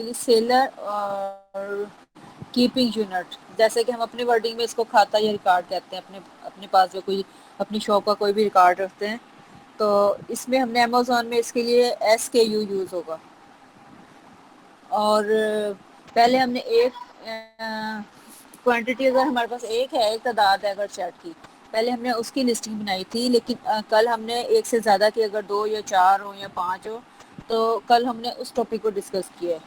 इसके लिए सेलर और कीपिंग यूनिट, जैसे कि हम अपनी वर्डिंग में इसको खाता या रिकॉर्ड कहते हैं, अपने अपने पास जो कोई अपनी शॉप का कोई भी रिकॉर्ड रखते हैं, तो इसमें हमने अमेजोन में इसके लिए SKU यूज़ होगा। और पहले हमने एक क्वांटिटी, अगर हमारे पास एक तादाद है अगर शर्ट की, पहले हमने उसकी लिस्टिंग बनाई थी, लेकिन कल हमने एक से ज़्यादा की, अगर 2 या 4 हो या 5 हो, तो कल हमने उस टॉपिक को डिस्कस किया है।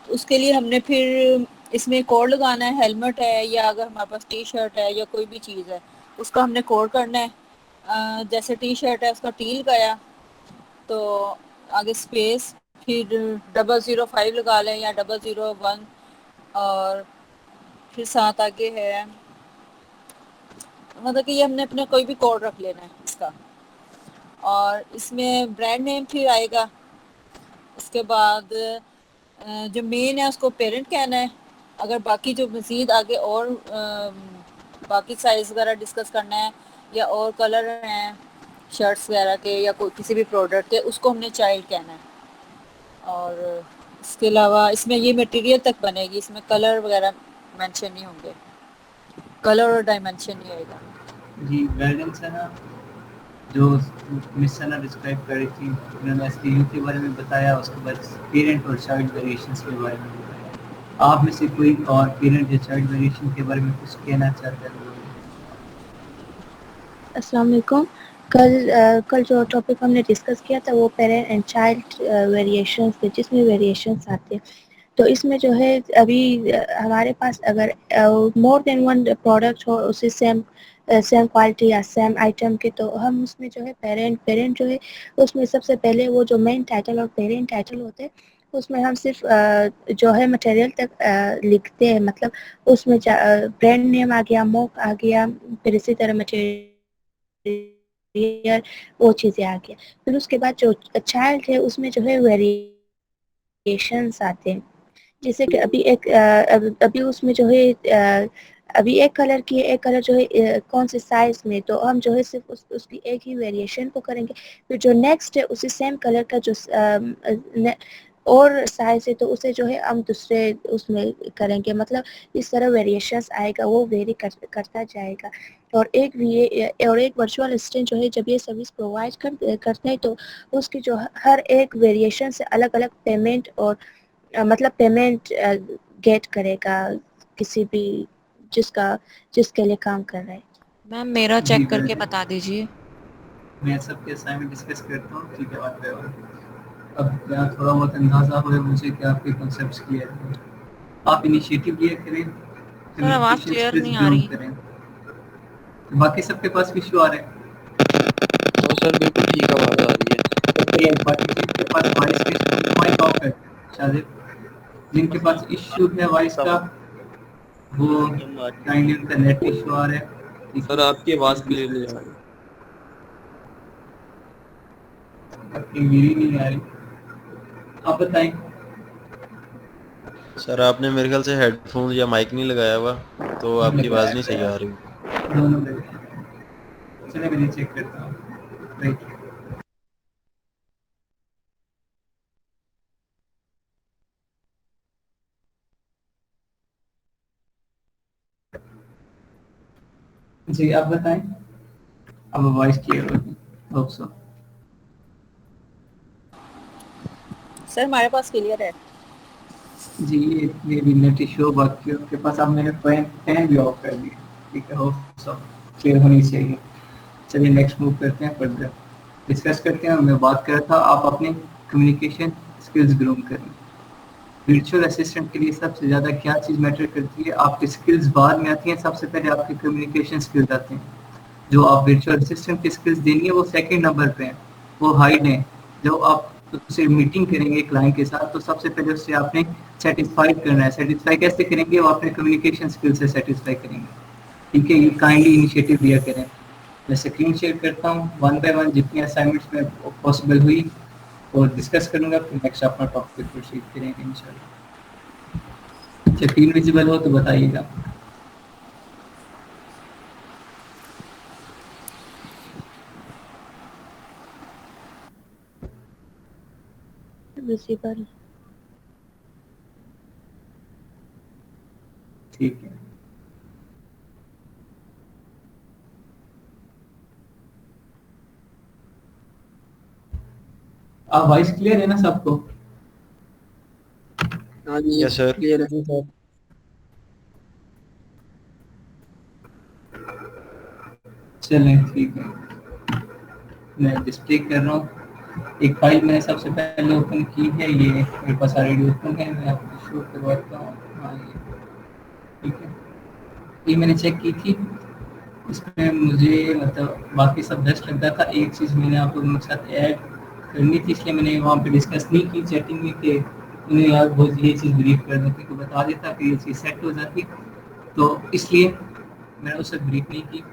उसके लिए हमने फिर इसमें कोड लगाना है, हेलमेट है या अगर हमारे पास टी शर्ट है या कोई भी चीज़ है उसका हमने कोड करना है। जैसे टी शर्ट है उसका टी लगाया, तो आगे स्पेस, फिर 005 लगा लें या 001, और फिर साथ आगे है, मतलब कि ये हमने अपने कोई भी कोड रख लेना है इसका। और इसमें ब्रांड नेम फिर आएगा। उसके बाद जो मेन है उसको पेरेंट कहना है। अगर बाकी जो मज़ीद आगे और बाकी साइज़ वगैरह डिस्कस करना है या और कलर हैं शर्ट्स वगैरह के या कोई किसी भी प्रोडक्ट के, उसको हमने चाइल्ड कहना है। और इसके अलावा इसमें ये मटेरियल तक बनेगी, इसमें कलर वगैरह मेंशन नहीं होंगे, कलर और डायमेंशन नहीं आएगा। जी गाइडेंस है ना, जो मिस सना डिस्क्राइब कर रही थी, उन्होंने एसटीयू के बारे में बताया, उसके बाद पेरेंट और चाइल्ड वेरिएशंस के बारे में बताया। आप में से कोई और पेरेंट या चाइल्ड वेरिएशन के बारे में कुछ कहना चाहते हैं? अस्सलाम वालेकुम। कल जो टॉपिक हमने डिस्कस किया था वो पेरेंट एंड चाइल्ड वेरिएशंस थे, जिसमें वेरिएशंस आते हैं। तो इसमें जो है अभी हमारे पास अगर मोर देन वन प्रोडक्ट हो उसी सेम सेम क्वालिटी या सेम आइटम के, तो हम उसमें जो है पेरेंट जो है उसमें सबसे पहले वो जो मेन टाइटल और पेरेंट टाइटल होते हैं उसमें हम सिर्फ जो है मटेरियल तक लिखते हैं, मतलब उसमें ब्रांड नेम आ गया, मोक आ गया, फिर इसी तरह मटेरियल वो चीज़ें आ गया। फिर उसके बाद जो चाइल्ड है उसमें जो है वेरिएशंस आते हैं, जैसे कि अभी उसमें जो है अभी एक कलर की एक कलर जो है कौन से साइज में, तो हम जो है सिर्फ उसकी एक ही वेरिएशन को करेंगे। फिर जो नेक्स्ट है उसी सेम कलर का जो और साइज है तो उसे जो है हम दूसरे उसमें करेंगे, मतलब इस तरह वेरिएशंस आएगा, वो वेरी करता जाएगा। और एक वर्चुअल असिस्टेंट जो है जब ये सर्विस प्रोवाइड करते हैं तो उसकी जो हर एक वेरिएशन से अलग अलग पेमेंट और मतलब पेमेंट गेट करेगा किसी भी जिसके लिए काम कर रहा है। मैम मेरा जी चेक करके बता दीजिए। मैं सबके असाइनमेंट डिस्कस करता हूँ, ठीक है बात पे। अब क्या थोड़ा बहुत अंदाजा हो मुझे कि आपके कॉन्सेप्ट्स क्लियर हैं, आप इनिशिएटिव लिया करें, सर आवाज़ कम्युनिकेशन क्लियर स्किल्स नहीं आ ग्रूम रही। करें। तो बाकी सबके पास इशू आ रहे हैं? हाँ सर बिल्कुल ठीक आवाज़ आ रही है। ओके, बाकी जिनके पास वॉइस का इशू है माइक ऑफ कर शायद, जिनके पास इशू है वॉइस का वो काइंडली उनका नेट इशू आ रहा है, ठीक सर है। आपकी आवाज़ क्लियर नहीं आ रही। आपकी मेरी नहीं आ रही, आप बताएं। सर आपने मेरे ख्याल से हेडफोन या माइक नहीं लगाया हुआ, तो आपकी आवाज़ लगाया नहीं था सही आ यार, रही। दोनों लगे। चलिए मैं चेक करता हूँ। राइट, जी आप बताएं। अब वॉइस क्लियर होगी, होप सो। सर हमारे पास क्लियर है। जी ये भी नेट इशू, बाकी आपके पास, अब मैंने फैन भी ऑफ कर दिया, ठीक है, होप सो क्लियर होनी चाहिए। चलिए नेक्स्ट मूव करते हैं, फर्दर डिस्कस करते हैं। मैं बात कर रहा था आप अपने कम्युनिकेशन स्किल्स ग्रूम करें। वर्चुअल असिस्टेंट के लिए सबसे ज़्यादा क्या चीज़ मैटर करती है? आपकी स्किल्स बाद में आती हैं, सबसे पहले आपके कम्युनिकेशन स्किल्स आते हैं। जो आप वर्चुअल असिस्टेंट की स्किल्स देनी है वो सेकंड नंबर पे हैं, वो हाइड हैं। जब आप उससे मीटिंग करेंगे क्लाइंट के साथ तो सबसे पहले उससे आपने सेटिस्फाइड करना है। सेटिस्फाई कैसे करेंगे? वो अपने कम्युनिकेशन स्किल से सेटिस्फाई करेंगे, ठीक है। ये काइंडली इनिशिएटिव लिया करें। मैं स्क्रीन शेयर करता हूँ, वन बाय वन जितनी असाइनमेंट्स में पॉसिबल हुई और डिस्कस करूंगा, फिर नेक्स्ट अपना टॉपिक प्रोसीड करेंगे इंशाल्लाह। स्क्रीन विजिबल हो तो बताइएगा। विजिबल ठीक है। आप वॉइस क्लियर है ना सबको? हाँ जी यस सर। क्लियर है सर। चलें ठीक है, मैं डिस्प्ले कर रहा हूँ। एक फाइल मैंने सबसे पहले ओपन की है, ये मेरे पास ऑलरेडी ओपन है, मैं आपको शो करवाता हूँ। हाँ ये ठीक है, ये मैंने चेक की थी, इसमें मुझे मतलब बाकी सब बेस्ट लगता था। एक चीज़ मैंने आप लोगों के साथ ऐड करनी थी, इसलिए मैंने वहाँ पे डिस्कस नहीं की चैटिंग में कि उन्हें यार वो ये चीज़ ब्रीफ कर देती को बता देता कि ये चीज़ सेट हो जाती, तो इसलिए मैंने उससे ब्रीफ नहीं की।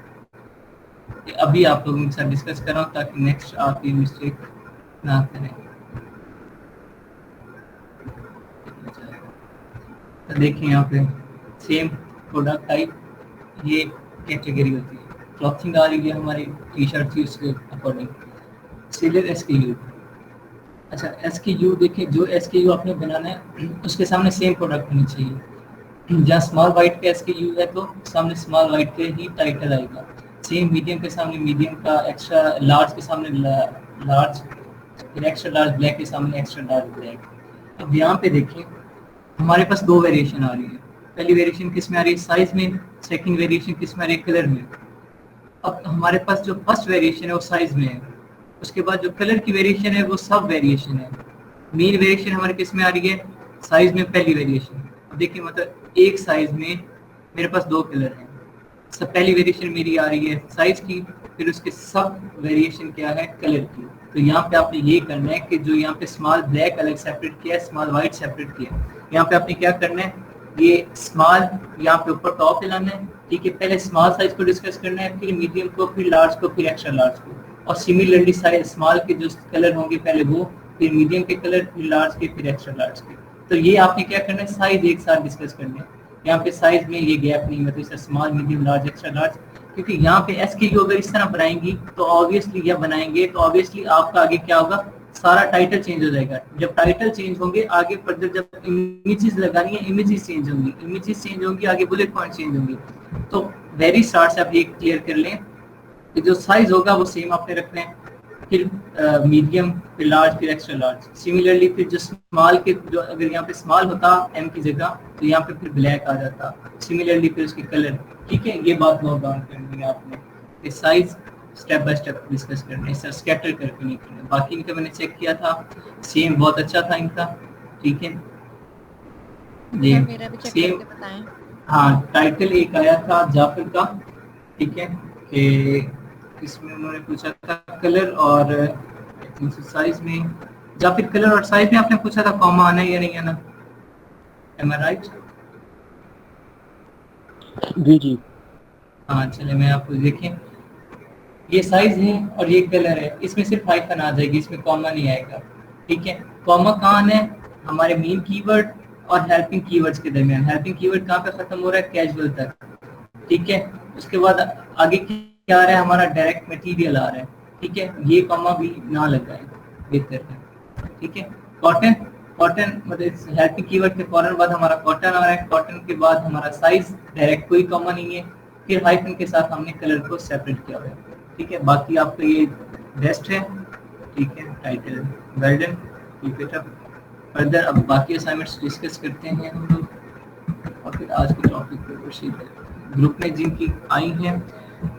कि अभी आप लोगों के साथ डिस्कस कर रहा हूँ ताकि नेक्स्ट आप ये मिस्टेक ना करें। तो देखिए यहाँ पे सेम प्रोडक्ट टाइप, ये कैटेगरी होती है। क्लॉथिंग आ रही है हमारी टी शर्ट थी उसके अकॉर्डिंग। सीरियल SKU, अच्छा SKU देखिए, जो SKU आपने बनाना है उसके सामने सेम प्रोडक्ट होनी चाहिए। जहाँ स्मॉल वाइट का SKU है तो सामने स्मॉल वाइट के ही टाइटल आएगा। सेम मीडियम के सामने मीडियम का, एक्स्ट्रा लार्ज के सामने लार्ज, फिर एक्स्ट्रा लार्ज ब्लैक के सामने एक्स्ट्रा लार्ज ब्लैक। अब यहाँ पे देखिए हमारे पास दो वेरिएशन आ रही है। पहली वेरिएशन किस में आ रही है? साइज में। सेकंड वेरिएशन किस में आ रही है? कलर में। अब हमारे पास जो फर्स्ट वेरिएशन है वो साइज में है, उसके बाद जो कलर की वेरिएशन है वो सब वेरिएशन है। मेन वेरिएशन हमारे किस में आ रही है? साइज में पहली वेरिएशन। अब देखिए मतलब एक साइज में मेरे पास दो कलर हैं। सब पहली वेरिएशन मेरी आ रही है साइज की, फिर उसके सब वेरिएशन क्या है? कलर की। तो यहाँ पे आपने ये करना है कि जो यहाँ पे स्मॉल ब्लैक अलग सेपरेट किया है, स्मॉल वाइट सेपरेट किया है, यहाँ पे आपने क्या करना है? ये स्मॉल यहाँ पे ऊपर टॉप पे लाना है, ठीक है। पहले स्मॉल साइज को डिस्कस करना है, फिर मीडियम को, फिर लार्ज को, फिर एक्स्ट्रा लार्ज को। और सिमिलरली साइज स्मॉल के जो कलर होंगे पहले वो, फिर मीडियम के कलर, फिर लार्ज के, फिर एक्स्ट्रा लार्ज के। तो ये आपने क्या करना है? साइज एक साथ डिस्कस करना है। यहाँ पे साइज में ये गैप नहीं, मतलब इसे small, medium, large, extra large. क्योंकि यहाँ पे SKU अगर इस तरह बनाएंगी तो ऑब्वियसली या बनाएंगे तो ऑब्वियसली आपका आगे क्या होगा? सारा टाइटल चेंज हो जाएगा। जब टाइटल चेंज होंगे आगे फर्दर जब इमेजेस लगानी है, इमेजेस चेंज होंगी, इमेजेस चेंज होंगी, आगे बुलेट पॉइंट चेंज होंगी। तो वेरी स्टार्ट से आप ये क्लियर कर लें कि जो साइज होगा वो सेम आपने रखना है, फिर मीडियम, फिर लार्ज, फिर एक्स्ट्रा लार्ज। सिमिलरली फिर जो स्मॉल के, जो अगर यहाँ पे स्मॉल होता M की जगह तो यहाँ पे फिर ब्लैक आ जाता। सिमिलरली फिर उसके कलर, ठीक है। ये बात नोट डाउन करनी है आपने, ये size step by step discuss करना है, इससे स्कैटर करके नहीं करना। बाकी इनका मैंने चेक किया था, सेम बहुत अच्छा था इनका, ठीक है जी, सर मेरा भी चेक सेम। करके बताएं। हाँ टाइटल एक आया था जाफर का, ठीक है, कि इसमें उन्होंने पूछा था कलर और साइज में, जाफर कलर और साइज में आपने पूछा था कॉमा आना है या नहीं आना, एम आई राइट? जी जी हाँ चले मैं आपको देखें, ये साइज है और ये कलर है, इसमें सिर्फ हाइफन आ जाएगी, इसमें कॉमा नहीं आएगा, ठीक है। कॉमा कहाँ है? हमारे मेन कीवर्ड और हेल्पिंग कीवर्ड्स के दरमियान। हेल्पिंग कीवर्ड कहाँ पे खत्म हो रहा है? कैजुअल तक, ठीक है। उसके बाद आगे क्या आ रहा है? हमारा डायरेक्ट मटेरियल आ रहा है, ठीक है। ये कॉमा भी ना लगाए बेहतर है, ठीक है। कॉटन, कॉटन मतलब हेल्पिंग कीवर्ड के फौरन बाद हमारा कॉटन आ रहा है, कॉटन के बाद हमारा साइज, डायरेक्ट कोई कॉमा नहीं है, फिर हाइफन के साथ हमने कलर को सेपरेट किया हुआ है, ठीक है। बाकी आपका ये बेस्ट है, ठीक है। Title well done, keep it up. Further अब बाकी असाइनमेंट्स डिस्कस करते हैं हम लोग और फिर आज के टॉपिक पर प्रोसीड करें। ग्रुप में जिनकी आई हैं,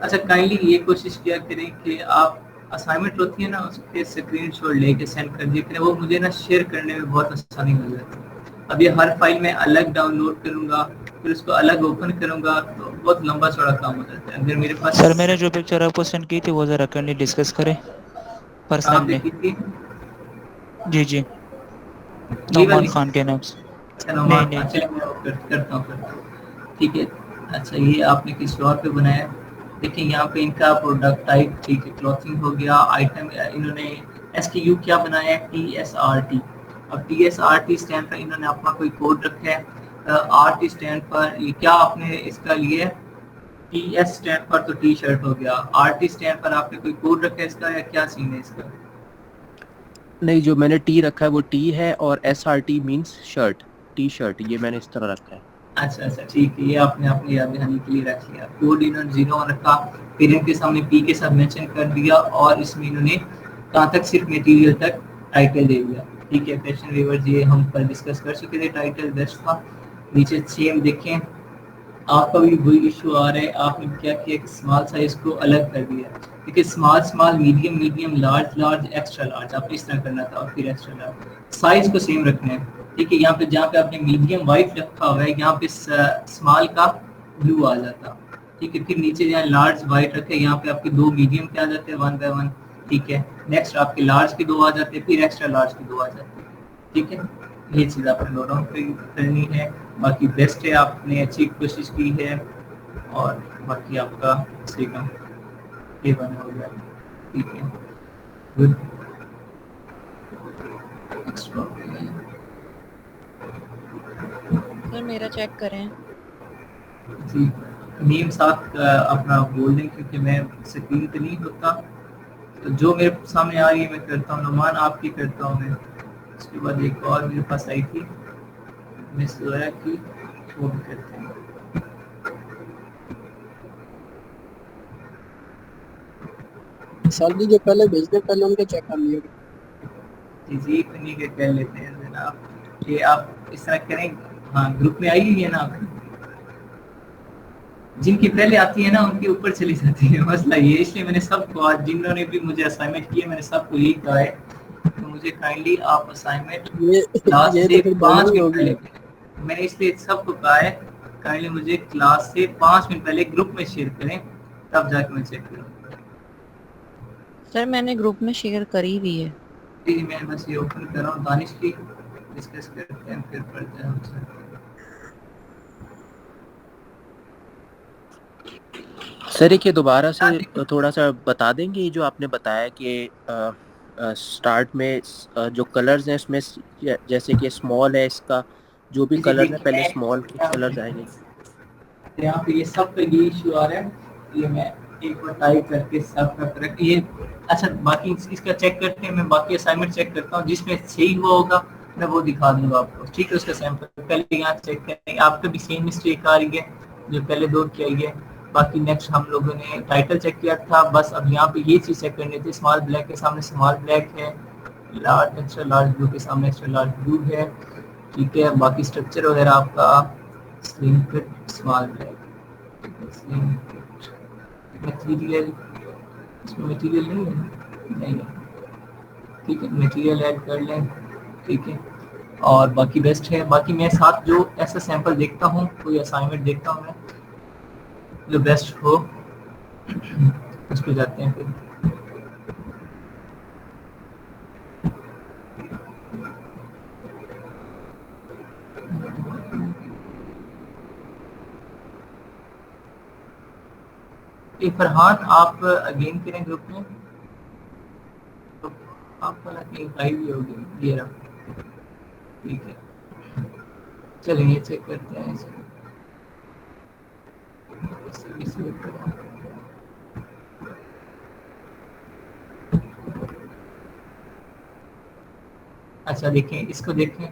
अच्छा काइंडली ये कोशिश किया करें कि आप असाइनमेंट होती है ना उसके स्क्रीनशॉट लेके सेंड कर दिया करें, वो मुझे ना शेयर करने में बहुत आसानी हो जाती है। अब ये हर फाइल में अलग डाउनलोड करूँगा, फिर उसको अलग ओपन करूँगा तो बहुत लंबा चौड़ा काम हो जाता है। अगर मेरे पास सर मैंने जो पिक्चर आपको सेंड की थी वो जरा करनी डिस्कस करें कहाँ पे पर्सनली। की थी? जी जी, ये नौमान वाली? खान के नाम से। अच्छा नहीं नौमान, नहीं, अच्छा मैं करता हूँ, ठीक है। अच्छा ये आपने किस फ्लोर पे बनाया? देखिए यहाँ पे इनका प्रोडक्ट टाइप, ठीक है, क्लॉथिंग हो गया, आइटम इन्होंने SKU क्या बनाया है? TSRT। अब TSRT स्टैंड पर इन्होंने अपना कोई कोड रखा है। RT स्टैंड पर ये क्या आपने इसका लिए? TS स्टैंड पर तो टी शर्ट हो गया, RT स्टैंड पर आपने कोई कोड रखा है इसका या क्या सीन है इसका? नहीं, जो मैंने टी रखा है वो टी है और SRT means shirt, T shirt, ये मैंने इस तरह रखा है। अच्छा अच्छा ठीक है, ये आपने अपनी याद दहानी के लिए रख लिया। कोड इन्होंने 0 रखा, पेरेंट के सामने पी के साथ मेंशन कर दिया और इसमें इन्होंने कहाँ तक, सिर्फ मटेरियल तक टाइटल दे दिया। ठीक है, क्वेश्चन रिवर्स ये हम कल डिस्कस कर चुके थे, टाइटल बेस्ट था। नीचे सेम देखें, आपका भी वही इशू आ रहा है। आपने क्या किया कि स्मॉल साइज को अलग कर दिया, क्योंकि small small, medium medium, large large, extra large, आपने इस तरह करना था और फिर एक्स्ट्रा लार्ज। साइज को सेम रखना है। ठीक है, यहाँ पे जहाँ पे आपने मीडियम वाइट रखा हुआ है, यहाँ पे स्मॉल का ब्लू आ जाता। ठीक है, फिर नीचे जहाँ लार्ज वाइट रखे, यहाँ पे आपके 2 मीडियम के आ जाते हैं 1 बाय 1। ठीक है, नेक्स्ट आपके लार्ज के 2 आ जाते हैं, फिर एक्स्ट्रा लार्ज के 2 आ जाते हैं। ठीक है, ये चीज़ आपने नोट डाउन करनी है। बाकी बेस्ट है, आपने अच्छी कोशिश की है और बाकी आपका सही काम ये बना हो गया। ठीक है, गुड। सर मेरा चेक करें। जी, नेम साथ अपना बोल दें, क्योंकि मैं स्क्रीन पे नहीं होता, तो जो मेरे सामने आ रही है मैं करता हूँ। नुमान आपकी करता हूँ मैं। उसके बाद एक और मेरे पास आई थी मिस जोया की, वो भी करते हैं। सर जी जो पहले भेजते पहले उनके चेक कर लिए। जी उन्हीं के कर लेते हैं जनाब। ये आप इस तरह करें, हाँ ग्रुप में आई हुई है ना आपकी, जिनकी पहले आती है ना उनके ऊपर चली जाती है, मसला ये। इसलिए मैंने सबको आज, जिन्होंने भी मुझे असाइनमेंट किया, मैंने सबको यही कहा है तो मुझे काइंडली आप असाइनमेंट क्लास ये से तो फिर 5 दोनों ही मिनट होगी। पहले, मैंने इसलिए सबको कहा है काइंडली मुझे क्लास से 5 मिनट पहले ग्रुप में शेयर करें, तब जाके मैं चेक करूँ। सर मैंने ग्रुप में शेयर करी हुई है। जी मैं बस ये ओपन कर रहा हूँ, दानिश की डिस्कस करते हैं फिर पढ़ते हैं हमसे। सर एक ये दोबारा से थोड़ा सा बता देंगे, जो आपने बताया कि स्टार्ट में जो कलर्स हैं इसमें जैसे कि स्मॉल है, इसका जो भी जी कलर है देखिए पहले मैं स्मॉल के कलर्स आएंगे। यहाँ पे ये सब पे ये इशू आ रहा है, ये मैं एक बार टाइप करके सब का करेक्ट ये। अच्छा बाकी इसका चेक करते हैं, मैं बाकी असाइनमेंट चेक करता हूँ, जिसमें सही हुआ होगा मैं वो दिखा दूंगा आपको। ठीक है, उसका सैंपल पहले यहाँ चेक करें, आपका भी सेम मिस्टेक आ रही है जो पहले 2 की आई है। बाकी नेक्स्ट हम लोगों ने टाइटल चेक किया था, बस अब यहाँ पे ये चीज़ चेक करनी थी। स्मॉल ब्लैक के सामने स्मॉल ब्लैक है, लार्ज एक्स्ट्रा लार्ज ब्लू के सामने एक्स्ट्रा लार्ज ब्लू है। ठीक है, बाकी स्ट्रक्चर वगैरह आपका slim fit small black, material, इसमें मटेरियल नहीं है, नहीं है। ठीक है, मटेरियल ऐड कर लें। ठीक है, और बाकी बेस्ट है। बाकी मैं साथ जो ऐसा सैंपल देखता हूँ, कोई असाइनमेंट देखता हूँ मैं जो बेस्ट हो उस पर जाते हैं फिर। फरहान आप अगेन करें ग्रुप में, तो आप वाला लिंक आई हुई होगी ये रहा। ठीक है, चलिए चेक करते हैं इसे करें। अच्छा देखें, इसको देखें,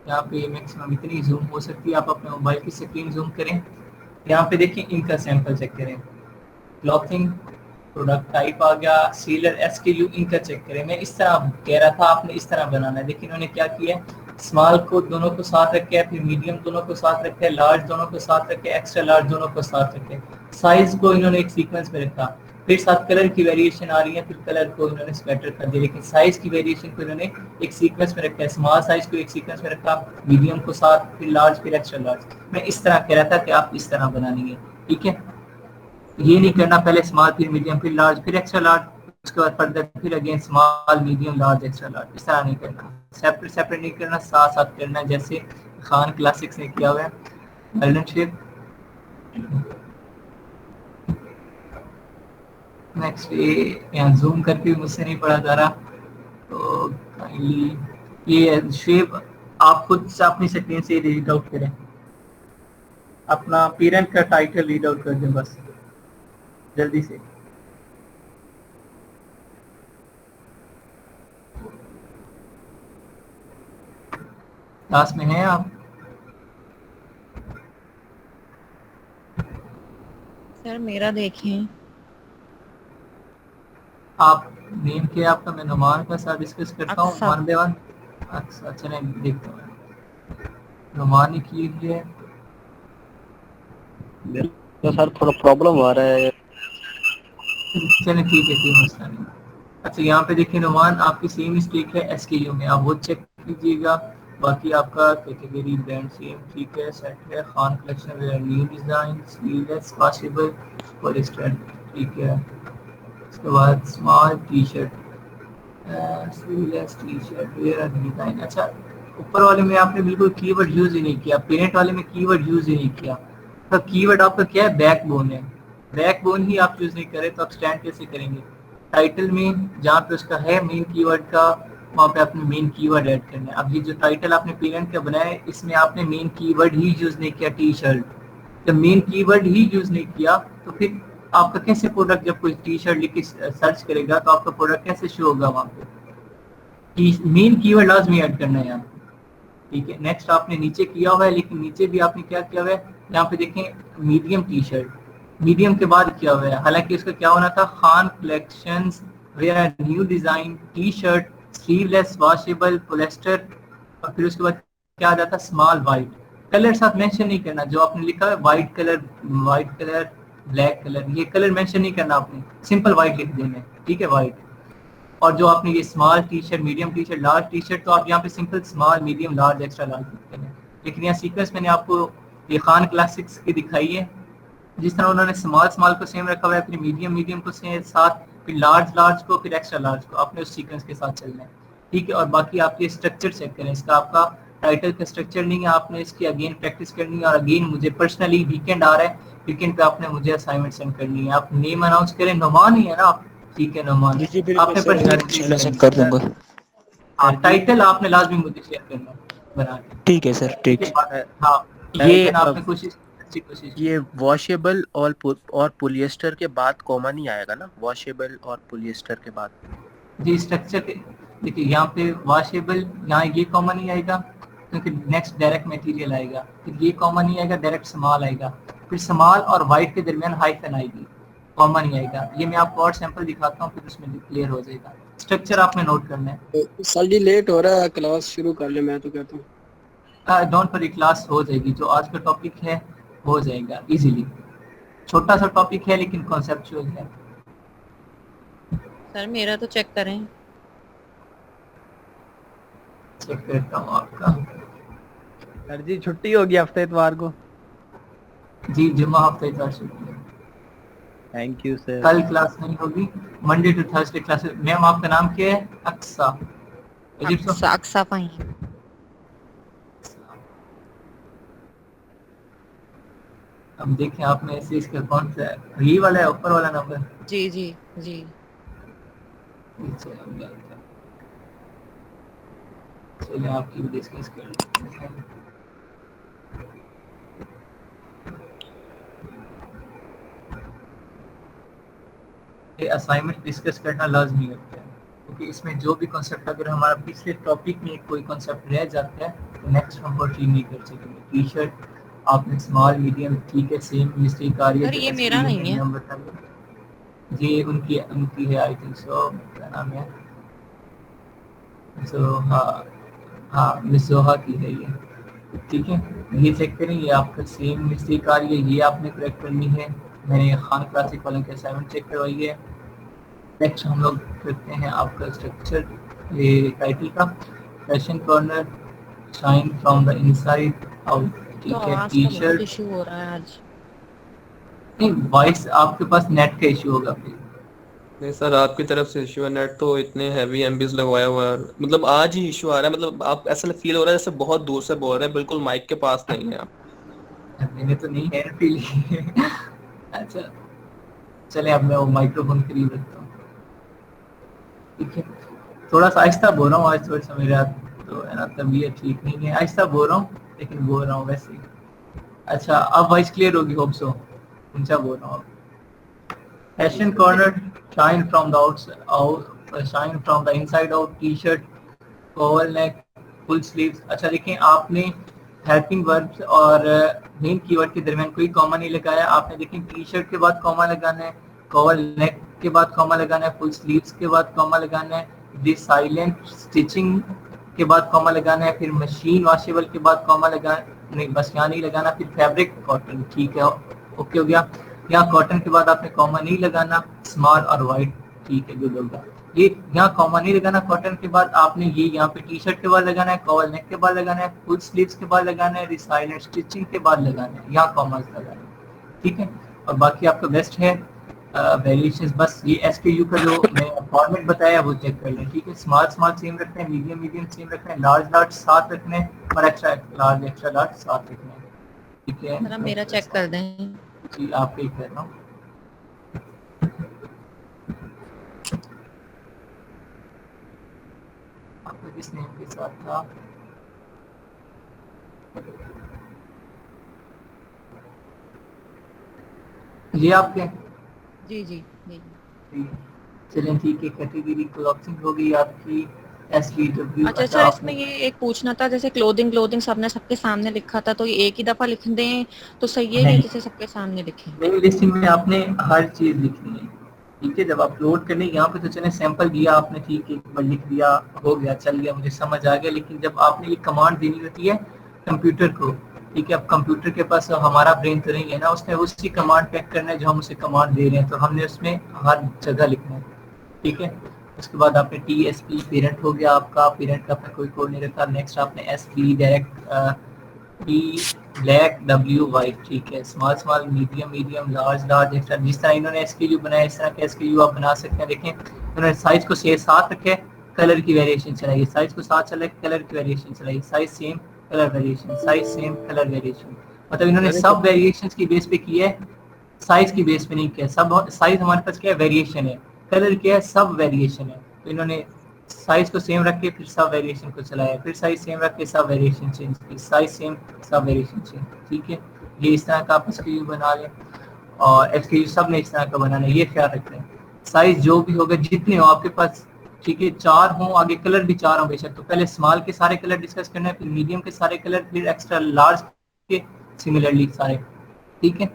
यहाँ पे मैक्सिमम इतनी जूम हो सकती है, आप अपने मोबाइल की स्क्रीन जूम करें। यहाँ पे देखें, इनका सैंपल चेक करें। क्लॉथिंग प्रोडक्ट टाइप आ गया, सीलर SKU, इनका चेक करें। मैं इस तरह कह रहा था आपने इस तरह बनाना है, लेकिन इन्होंने क्या किया, स्मॉल को दोनों को साथ रखे है, फिर मीडियम दोनों को साथ रखे, लार्ज दोनों को साथ रखे, एक्स्ट्रा लार्ज दोनों को साथ रखे। साइज को इन्होंने एक सीक्वेंस में रखा, फिर साथ कलर की वेरिएशन आ रही है, फिर कलर को इन्होंने स्पेक्टर कर दिया, लेकिन साइज की वेरिएशन को इन्होंने एक सीक्वेंस में रखा है। स्मॉल साइज को एक सीक्वेंस में रखा, मीडियम को साथ, फिर लार्ज, फिर एक्स्ट्रा लार्ज। मैं इस तरह कह रहा था कि आप इस तरह बनानी है। ठीक है, ये नहीं करना पहले स्मॉल फिर मीडियम फिर लार्ज फिर एक्स्ट्रा लार्ज, उसके बाद फर्दर फिर again small medium large extra large. इस तरह नहीं करना, सेपरेट सेपरेट नहीं करना, साथ साथ करना, जैसे खान क्लासिक्स ने किया हुआ है। Golden shape. नेक्स्ट ये यहाँ जूम करके मुझसे नहीं पढ़ा जा रहा, तो काइंडली ये शेप आप खुद से अपनी स्क्रीन से रीड आउट करें, अपना पेरेंट का टाइटल रीड आउट कर दें बस जल्दी से। क्लास में हैं आप? सर मेरा देखें। आप नेम क्या है आपका? मैं नुमान का साथ डिस्कस करता हूँ अक्सा। One by one. अच्छा चलें देखता हूँ। नुमान ने की है। तो सर थोड़ा प्रॉब्लम आ रहा है। चलें ठीक है, कोई मसला नहीं। अच्छा यहाँ पे देखिए नुमान, आपकी सेम मिस्टेक है एसकेयू में, आप वो चेक कीजिएगा। बाकी आपका कैटेगरी ब्रांड सेम ठीक है, सेट है। Khan collection new design sleeveless washable polyester ठीक है। उसके बाद small T shirt sleeveless T shirt wear design. अच्छा ऊपर वाले में आपने बिल्कुल कीवर्ड यूज ही नहीं किया, पेरेंट वाले में कीवर्ड यूज ही नहीं किया। तो कीवर्ड आपका क्या है? बैकबोन है। बैकबोन ही आप यूज नहीं करें तो आप स्टैंड कैसे करेंगे? टाइटल में जहाँ पे उसका है मेन कीवर्ड का, वहाँ पे आपने मेन कीवर्ड ऐड करना है। अब ये जो टाइटल आपने पेरेंट का बनाया है, इसमें आपने मेन कीवर्ड ही यूज नहीं किया टी शर्ट। जब मेन कीवर्ड ही यूज नहीं किया तो फिर आपका कैसे प्रोडक्ट, जब कोई टी शर्ट लिख के सर्च करेगा तो आपका प्रोडक्ट कैसे शो होगा वहाँ पे? मेन कीवर्ड लाजमी ऐड करना है यहाँ पे, ठीक है। नेक्स्ट आपने नीचे किया हुआ है, लेकिन नीचे भी आपने क्या किया हुआ है? यहाँ पे देखें मीडियम टी शर्ट, मीडियम के बाद किया हुआ है, हालांकि इसका क्या होना था? Khan collections wear new design T shirt sleeveless washable polyester, और फिर उसके बाद क्या आ जाता? Small white. कलर साथ मेंशन नहीं करना, जो आपने लिखा है वाइट कलर ब्लैक कलर, ये कलर मेंशन नहीं करना आपने, सिंपल वाइट लिख देना है, ठीक है, वाइट। और जो आपने ये small T shirt medium T shirt large T shirt, तो आप यहाँ पे simple small medium large extra large लिखते हैं। लेकिन यहाँ सीक्वेंस मैंने आपको ये खान क्लासिक्स की दिखाई है, जिस तरह उन्होंने स्मॉल को सेम रखा हुआ है, फिर मीडियम को साथ, फिर लार्ज को, फिर एक्स्ट्रा लार्ज को, आपने उस सीक्वेंस के साथ चलना है, ठीक है। और बाकी आप ये स्ट्रक्चर चेक करें, इसका आपका टाइटल का स्ट्रक्चर नहीं है, आपने इसकी अगेन प्रैक्टिस करनी है। और अगेन मुझे पर्सनली वीकेंड आ रहा है, वीकेंड पे आपने मुझे असाइनमेंट सेंड करनी है। आप नेम अनाउंस करें, नुमान ही है ना आप? ठीक है नुमान, आपने पर्सनली कर दूंगा। हाँ टाइटल आपने लाजमी मुझे शेयर करना है बना के, ठीक है सर, ठीक। हाँ ये आपने कोशिश की। ये वॉशेबल और पोलिएस्टर के बाद कॉमा नहीं आएगा ना? वॉशेबल और पोलिएस्टर के बाद जी स्ट्रक्चर के देखिए, यहाँ पे वॉशेबल, यहाँ ये कॉमन नहीं आएगा क्योंकि नेक्स्ट डायरेक्ट मटेरियल आएगा, फिर ये कॉमन नहीं आएगा, डायरेक्ट स्मॉल आएगा, फिर स्मॉल और वाइट के दरमियान हाइफन आएगी, कॉमन नहीं आएगा। ये मैं आपको और सैंपल दिखाता हूँ, फिर उसमें क्लियर हो जाएगा। स्ट्रक्चर आपने नोट करना है। सर जी लेट हो रहा है, क्लास शुरू कर ले, मैं तो कहता हूँ। डोंट वरी, क्लास हो जाएगी, जो आज का टॉपिक है हो जाएगा इजीली। छोटा सा टॉपिक है लेकिन कॉन्सेप्चुअल है। सर मेरा तो चेक करें। चेक करता हूँ आपका। सर जी छुट्टी होगी हफ्ते इतवार को? जी जुम्मा हफ्ते इतवार छुट्टी है। Thank you sir. कल क्लास नहीं होगी, Monday to Thursday class. Ma'am आपका नाम क्या है? अक्सा। अक्सा पाई। अब देखें आपने ऐसे इसका कौन सा है, ये वाला है ऊपर वाला नंबर? जी जी जी। चलिए आपकी भी डिस्कस कर लेते हैं। ये असाइनमेंट डिस्कस करना लाजमी होता है, क्योंकि इसमें जो भी कॉन्सेप्ट, अगर हमारा पिछले टॉपिक में कोई कॉन्सेप्ट रह जाता है तो नेक्स्ट हम वो ठीक नहीं कर सकेंगे। टी शर्ट आपने स्मॉल मीडियम ठीक है, सेम मिस्टेक आ रही है। सर ये मेरा नहीं है। ये उनकी है आई थिंक सो, क्या नाम है? हाँ मिस जोहा की है ये, ठीक है। ये चेक करें, ये आपका सेम मिस्टेक आ रही है, ये आपने करेक्ट करनी है। मैंने खान क्लासिक वालों के असाइनमेंट चेक करवाई है। नेक्स्ट हम लोग करते हैं आपका स्ट्रक्चर, ये टाइटल का, fashion corner shine from the inside out, ठीक है। टी शर्ट इशू हो रहा है आज। नहीं, वॉइस आपके पास नेट का इशू होगा फिर। नहीं सर, आपकी तरफ से इशू है, नेट तो इतने हैवी एमबीज लगवाया हुआ है, मतलब आज ही इशू आ रहा है। मतलब आप ऐसा फील हो रहा है जैसे बहुत दूर से बोल रहे हैं, बिल्कुल माइक के पास नहीं है आप। मैंने तो नहीं है फील। अच्छा चले, अब मैं वो माइक्रोफोन करीब रखता हूँ, ठीक है। थोड़ा सा आहिस्ता बोल रहा हूँ आज, थोड़ा सा मेरा तो है ना तबीयत ठीक नहीं है, आहिस्ता बोल रहा हूँ लेकिन बोल रहा हूँ वैसे ही। अच्छा अब वॉइस क्लियर होगी, होप सो। ऊंचा बोल रहा हूँ। Fashion corner shine from the out, shine from the inside out, T shirt Oval neck full sleeves. अच्छा देखें, आपने हेल्पिंग वर्ब्स और मेन कीवर्ड के दरमियान कोई कॉमा नहीं लगाया आपने। देखिए टी शर्ट के बाद कॉमा लगाना है, कॉलर नेक के बाद कॉमा लगाना है, फुल स्लीव्स के बाद कॉमा लगाना है, दी साइलेंट स्टिचिंग के बाद कॉमा लगाना है, फिर मशीन वॉशेबल के बाद कॉमा लगाना, नहीं बस यहाँ नहीं लगाना, फिर फैब्रिक कॉटन, ठीक है ओके हो गया। यहाँ कॉटन के बाद आपने कॉमा नहीं लगाना, स्मॉल और वाइट, ठीक है गुड हो गया। ये यहाँ कॉमा नहीं लगाना कॉटन के बाद, आपने ये यहाँ पे टी शर्ट के बाद लगाना है, कॉलर नेक के बाद लगाना है, फुल स्लीव्स के बाद लगाना है, साइलेंट स्टिचिंग के बाद लगाना है, यहाँ कॉमा लगाना है, ठीक है। और बाकी आपका बेस्ट है वेरिएशंस। बस ये एसकेयू का जो मैं फॉर्मेट बताया वो चेक कर लें, ठीक है। स्मॉल स्मॉल सेम रखते हैं, मीडियम मीडियम सेम रखते हैं, लार्ज लार्ज साथ रखने हैं और एक्स्ट्रा लार्ज साथ रखने हैं, ठीक है। जरा मेरा चेक कर दें जी आपको ही कह रहा हूँ। आपका किस नेम के साथ था? ये आपके? जी जी जी चलें ठीक है। कैटेगरी क्लॉथिंग हो गई आपकी, SVW। अच्छा सर, इसमें ये एक पूछना था, जैसे क्लोथिंग क्लोथिंग सबने सबके सामने लिखा था, तो ये एक ही दफा लिख दें तो सही है, कि जैसे सबके सामने लिखें? नहीं, लिस्टिंग में आपने हर चीज लिखनी है, ठीक है। जब अपलोड करने यहाँ पे तो चले सैंपल दिया आपने, ठीक है, एक बार लिख दिया हो गया, चल गया, मुझे समझ आ गया। लेकिन जब आपने ये कमांड देनी होती है कंप्यूटर को, ठीक है, अब कंप्यूटर के पास हमारा ब्रेन तो नहीं है ना, उसने उसी कमांड पैक करना है जो हम उसे कमांड दे रहे हैं, तो हमने उसमें हर जगह लिखना है, ठीक है। उसके बाद आपने TSP पेरेंट हो गया आपका, पेरेंट का आपने कोई कोड नहीं रखा। नेक्स्ट आपने SB direct, P black, W white, ठीक है। Small small medium medium large large extra, जिस तरह इन्होंने SKU बनाया इस तरह के SKU आप बना सकते हैं। देखें इन्होंने साइज को साथ रखे, कलर की वेरिएशन चलाइए, साइज को साथ चलाइए, कलर की वेरिएशन चलाइए, size same colour variation, size same colour variation, मतलब इन्होंने सब वेरिएशंस की बेस पे किया है, साइज की बेस पे नहीं किया। सब साइज हमारे पास क्या है, वेरिएशन है, कलर क्या है, सब वेरिएशन है, तो इन्होंने साइज को सेम रख के फिर सब वेरिएशन को चलाया, फिर साइज सेम रख के सब वेरिएशन चेंज की, साइज सेम सब वेरिएशन चेंज, ठीक है। ये इस तरह का आप SKU बना लें, और SKU सब ने इस तरह का बनाना है, ये ख्याल रखते हैं। साइज जो भी होगा, जितने हो आपके पास, ठीक है, 4 हो, आगे कलर भी 4 हो बेशक, तो पहले स्मॉल के सारे कलर डिस्कस करना है, फिर मीडियम के सारे कलर, फिर एक्स्ट्रा लार्ज के सिमिलरली सारे, ठीक है।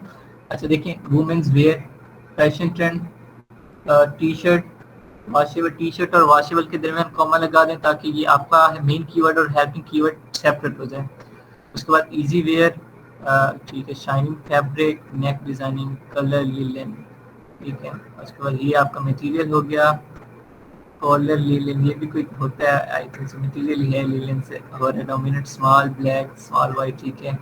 अच्छा देखिए, women's wear fashion trend, T shirt washable, T shirt और वॉशेबल के दरमियान कॉमा लगा दें ताकि ये आपका मेन कीवर्ड और हेल्पिंग कीवर्ड सेपरेट हो जाए। उसके बाद इजी वेयर, ठीक है, shining fabric, neck designing, colour linen, ठीक है। उसके बाद ये आपका मटेरियल हो गया, कॉलर लिलन, ये भी कोई होता है आई थिंक मटेरियल ही है लिलन से, और dominant small black small white, ठीक है।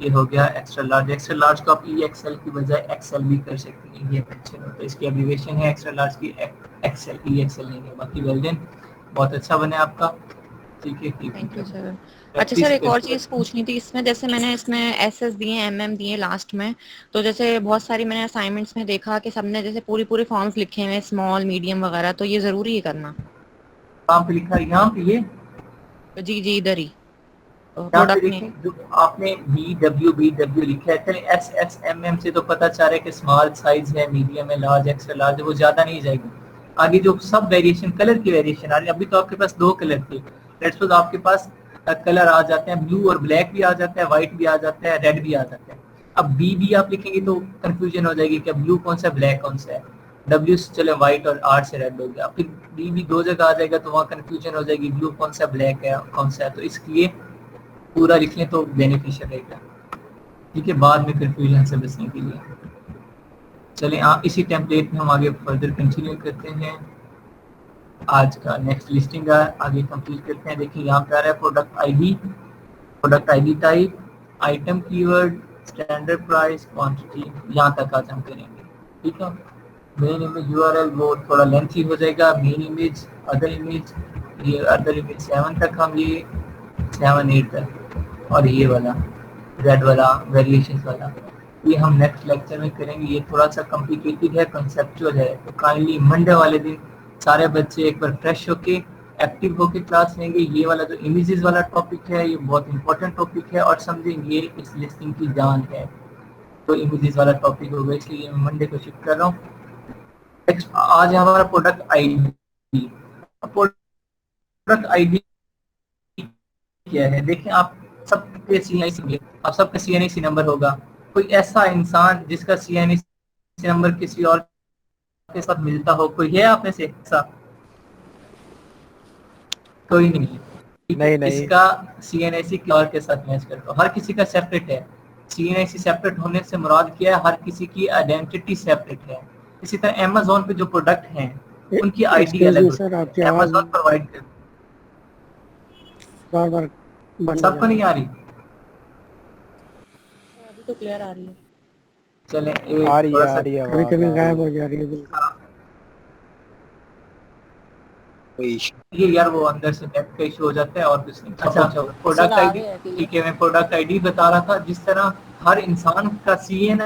ये हो गया एक्स्ट्रा लार्ज। एक्स्ट्रा लार्ज को आप EXL की बजाय XL भी कर सकते हैं, ये मेंशन होता है, इसकी एब्रिविएशन है एक्स्ट्रा लार्ज की XL, EXL नहीं है। बाकी वेल डन, बहुत अच्छा बने आपका, ठीक है। Thank you sir. अच्छा सर, एक और चीज़ पूछनी थी, इसमें जैसे मैंने इसमें SS दिए, MM दिए लास्ट में, तो जैसे बहुत सारी मैंने असाइनमेंट्स में देखा कि सबने जैसे पूरी फॉर्म्स लिखे हुए, स्मॉल मीडियम वगैरह, तो ये जरूरी है करना? कहाँ पे लिखा है? यहाँ पे ये जी इधर ही प्रोडक्ट में जो आपने BW लिखा है, चलिए SSMM से तो पता चल रहा है कि स्मॉल साइज है, मीडियम है, लार्ज, एक्स्ट्रा लार्ज है, वो ज्यादा नहीं जाएगी। आगे जो सब वेरिएशन, कलर की वेरिएशन आ रही है, अभी तो आपके पास 2 कलर थे, लेट्स सपोज आपके पास कलर आ जाते हैं, ब्लू और ब्लैक भी आ जाता है, व्हाइट भी आ जाता है, रेड भी आ जाता है। अब B आप लिखेंगे तो कंफ्यूजन हो जाएगी कि ब्लू कौन सा, ब्लैक कौन सा है, W से चले व्हाइट और R से रेड हो गया, फिर B 2 जगह आ जाएगा तो वहाँ कंफ्यूजन हो जाएगी, ब्लू कौन सा, ब्लैक है कौन सा है, तो इसलिए पूरा लिख लें तो बेनिफिशियल रहेगा, ठीक है, बाद में कंफ्यूजन से बचने के लिए। चलें इसी टेम्पलेट में हम आगे फर्दर कंटिन्यू करते हैं। आज का नेक्स्ट लिस्टिंग आगे कंप्लीट करते हैं। देखिए यहाँ पे आ रहा है product ID type, item keyword, standard price, quantity, यहाँ तक आज हम करेंगे, ठीक है। मेन इमेज URL वो थोड़ा लेंथी हो जाएगा, मेन इमेज, अदर इमेज, ये अदर इमेज 7 तक हम ये 7-8 तक, और ये वाला Z वाला वेरिएशन वाला ये हम नेक्स्ट लेक्चर में करेंगे। ये थोड़ा सा कॉम्प्लिकेटेड है, कंसेप्चुअल है, तो काइंडली मंडे वाले दिन सारे बच्चे एक बार फ्रेश होके एक्टिव होके क्लास लेंगे। ये वाला जो इमेजेस वाला टॉपिक है ये बहुत इंपॉर्टेंट टॉपिक है और समझेंगे इस लिस्टिंग की जान है, तो इमेजेस वाला टॉपिक होगा, इसलिए मैं मंडे को शिफ्ट कर रहा हूँ। आज हमारा प्रोडक्ट आईडी क्या है, देखिए आप सबके CNIC, अब सबका CNIC नंबर होगा। कोई ऐसा इंसान जिसका CNIC नंबर किसी और के साथ मिलता हो, कोई है आप में से ऐसा? कोई नहीं। नहीं। इसका CNIC किसी और के साथ मैच करता हो, हर किसी का सेपरेट है। CNIC सेपरेट होने से मुराद क्या है, हर किसी की आइडेंटिटी सेपरेट है। इसी तरह Amazon पे जो प्रोडक्ट हैं उनकी आईडी अलग होती है, Amazon प्रोवाइड करता है। बार सबको नहीं आ रही? अभी तो क्लियर आ रही है। चले आ रही है कभी गायब हो जा रही है बिल्कुल। ये यार वो अंदर से नेट का इशू हो जाता है और कुछ नहीं। अच्छा प्रोडक्ट आईडी, ठीक है, मैं प्रोडक्ट आईडी बता रहा था। जिस तरह हर इंसान का CN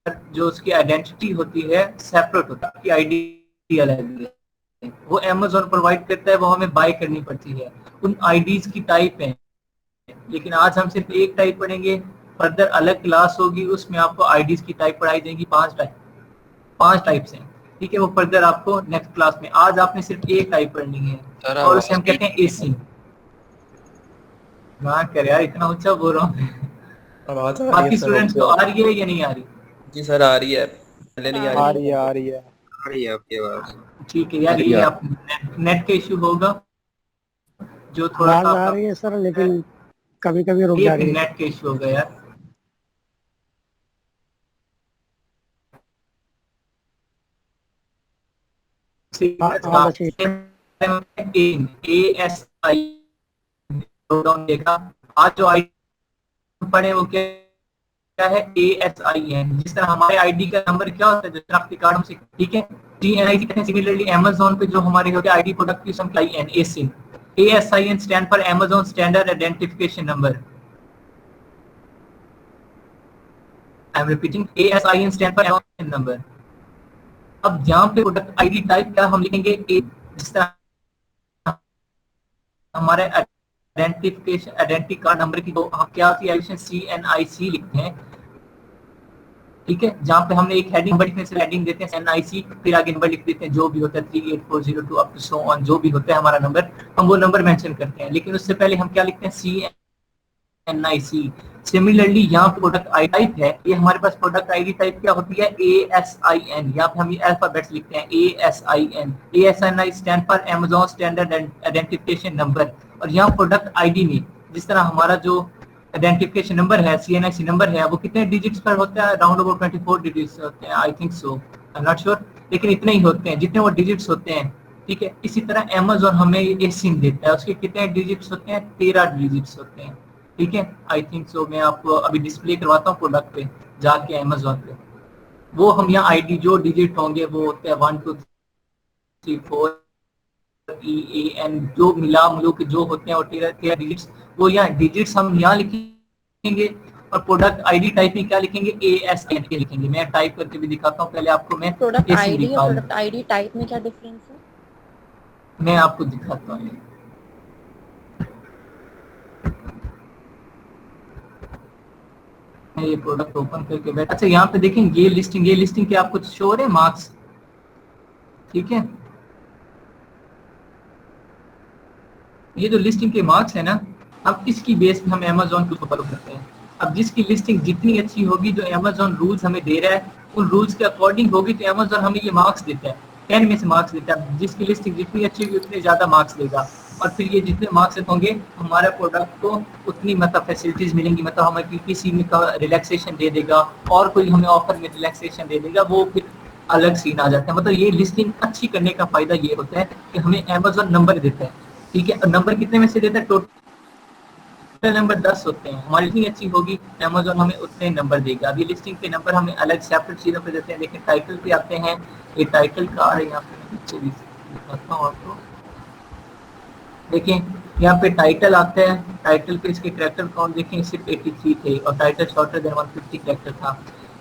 जो उसकी आइडेंटिटी होती है सेपरेट होता है, आईडी अलग है, वो Amazon प्रोवाइड करता है, वो हमें बाय करनी पड़ती है। उन आईडीज की टाइप है, लेकिन आज हम सिर्फ एक टाइप पढ़ेंगे। फर्दर अलग क्लास होगी, उसमें आपको आईडीज की टाइप पढ़ाई जाएगी। 5 टाइप्स हैं, ठीक है। वो फर्दर आपको नेक्स्ट क्लास में, आज आपने सिर्फ एक टाइप पढ़नी है और उसे हम कहते हैं एसिन। ना कर यार, इतना ऊंचा बोल रहा हूँ। बाकी स्टूडेंट्स को आ रही है या नहीं आ रही? जी सर आ रही है, पहले नहीं आ रही आ रही है आपकी आवाज। ठीक है यार, ये आप नेट का इशू होगा जो थोड़ा सा आ रही है सर, लेकिन कभी कभी रुक जा रही है। नेट का इशू होगा यार। आज जो आई पढ़े वो क्या है, ASIN। जिस तरह हमारे आईडी का नंबर क्या होता है, जो शनाख्ती कार्ड से, ठीक है। TNIC कहते हैं। सिमिलरली Amazon पे जो हमारे होते हैं आईडी प्रोडक्ट की संख्या ASIN। ASIN stand for Amazon standard identification number. I am repeating, ASIN stand for Amazon number. अब यहाँ पे प्रोडक्ट आईडी टाइप क्या हम लिखेंगे, जिस तरह हमारे आइडेंटिटी कार्ड नंबर की तो हम क्या होती है, CNIC लिखते हैं, ठीक है। जहाँ पे हमने एक हेडिंग नंबर लिखने से हेडिंग देते हैं NIC, फिर आगे नंबर लिख देते हैं जो भी होता है 38402 अप टू सो ऑन, जो भी होता है हमारा नंबर, हम वो नंबर मेंशन करते हैं। लेकिन उससे पहले हम क्या लिखते हैं, CNIC। सिमिलरली यहाँ पे प्रोडक्ट आई टाइप है, ये हमारे पास प्रोडक्ट आईडी टाइप क्या होती है, ASIN। यहाँ पे हम ये अल्फाबेट्स लिखते हैं ASIN। ASIN stand for Amazon standard identification number. और यहाँ प्रोडक्ट आईडी में जिस तरह हमारा जो आइडेंटिफिकेशन नंबर है, CNIC नंबर है, वो कितने डिजिट्स पर होता है, अराउंड अबाउट 24 डिजिट्स होते हैं, I think so, I am not sure, लेकिन इतने ही होते हैं जितने वो डिजिट्स होते हैं, ठीक है। इसी तरह Amazon हमें ये सिम देता है, उसके कितने डिजिट्स होते हैं, 13 डिजिट्स होते हैं, ठीक है, आई थिंक सो। मैं आपको अभी डिस्प्ले करवाता हूँ प्रोडक्ट पे जाके Amazon पे। वो हम यहाँ आईडी जो डिजिट होंगे वो होते हैं 1 2 3 4 EAN, जो मिला मिलो के जो होते हैं वो 13 डिजिट्स, वो यहाँ डिजिट्स हम यहाँ लिखेंगे। और प्रोडक्ट आईडी टाइप में क्या लिखेंगे, ASIN के लिखेंगे। मैं टाइप करके भी दिखाता हूँ, पहले आपको मैं प्रोडक्ट आईडी और प्रोडक्ट आईडी टाइप में क्या डिफरेंस है, मैं आपको दिखाता हूँ। ये प्रोडक्ट ओपन करके बैठ, अच्छा यहाँ पे देखेंगे ये लिस्टिंग के आपको शो हो रहे हैं मार्क्स, ठीक है। ये जो लिस्टिंग के मार्क्स है ना, अब इसकी बेस पे हम Amazon को फॉलो करते हैं। अब जिसकी लिस्टिंग जितनी अच्छी होगी, जो Amazon रूल्स हमें दे रहा है उन रूल्स के अकॉर्डिंग होगी, तो Amazon हमें ये मार्क्स देता है, 10 में से मार्क्स देता है। जिसकी लिस्टिंग जितनी अच्छी होगी उतने ज़्यादा मार्क्स देगा। और फिर ये जितने मार्क्स होंगे हमारे प्रोडक्ट को उतनी मतलब फैसिलिटीज मिलेंगी, मतलब हमें PPC में का रिलैक्सेशन दे देगा और कोई हमें ऑफर में रिलैक्सेशन दे देगा, वो फिर अलग सीन आ जाता है। मतलब ये लिस्टिंग अच्छी करने का फायदा ये होता है कि हमें Amazon नंबर देता है, ठीक है। नंबर कितने में से देता है, टोटल नंबर 10 होते हैं। हमारी लिस्टिंग अच्छी होगी, Amazon हमें उतने नंबर देगा। अब ये लिस्टिंग के नंबर हमें अलग सेपरेट चीज़ों पे देते हैं। लेकिन टाइटल पे आते हैं, ये टाइटल का है, यहाँ पे नीचे भी दिखाता हूँ आपको, देखिए यहाँ पे टाइटल आता है। टाइटल पे इसके कैरेक्टर काउंट देखें, सिर्फ 83 थे और टाइटल शॉर्टर देन 150 कैरेक्टर था।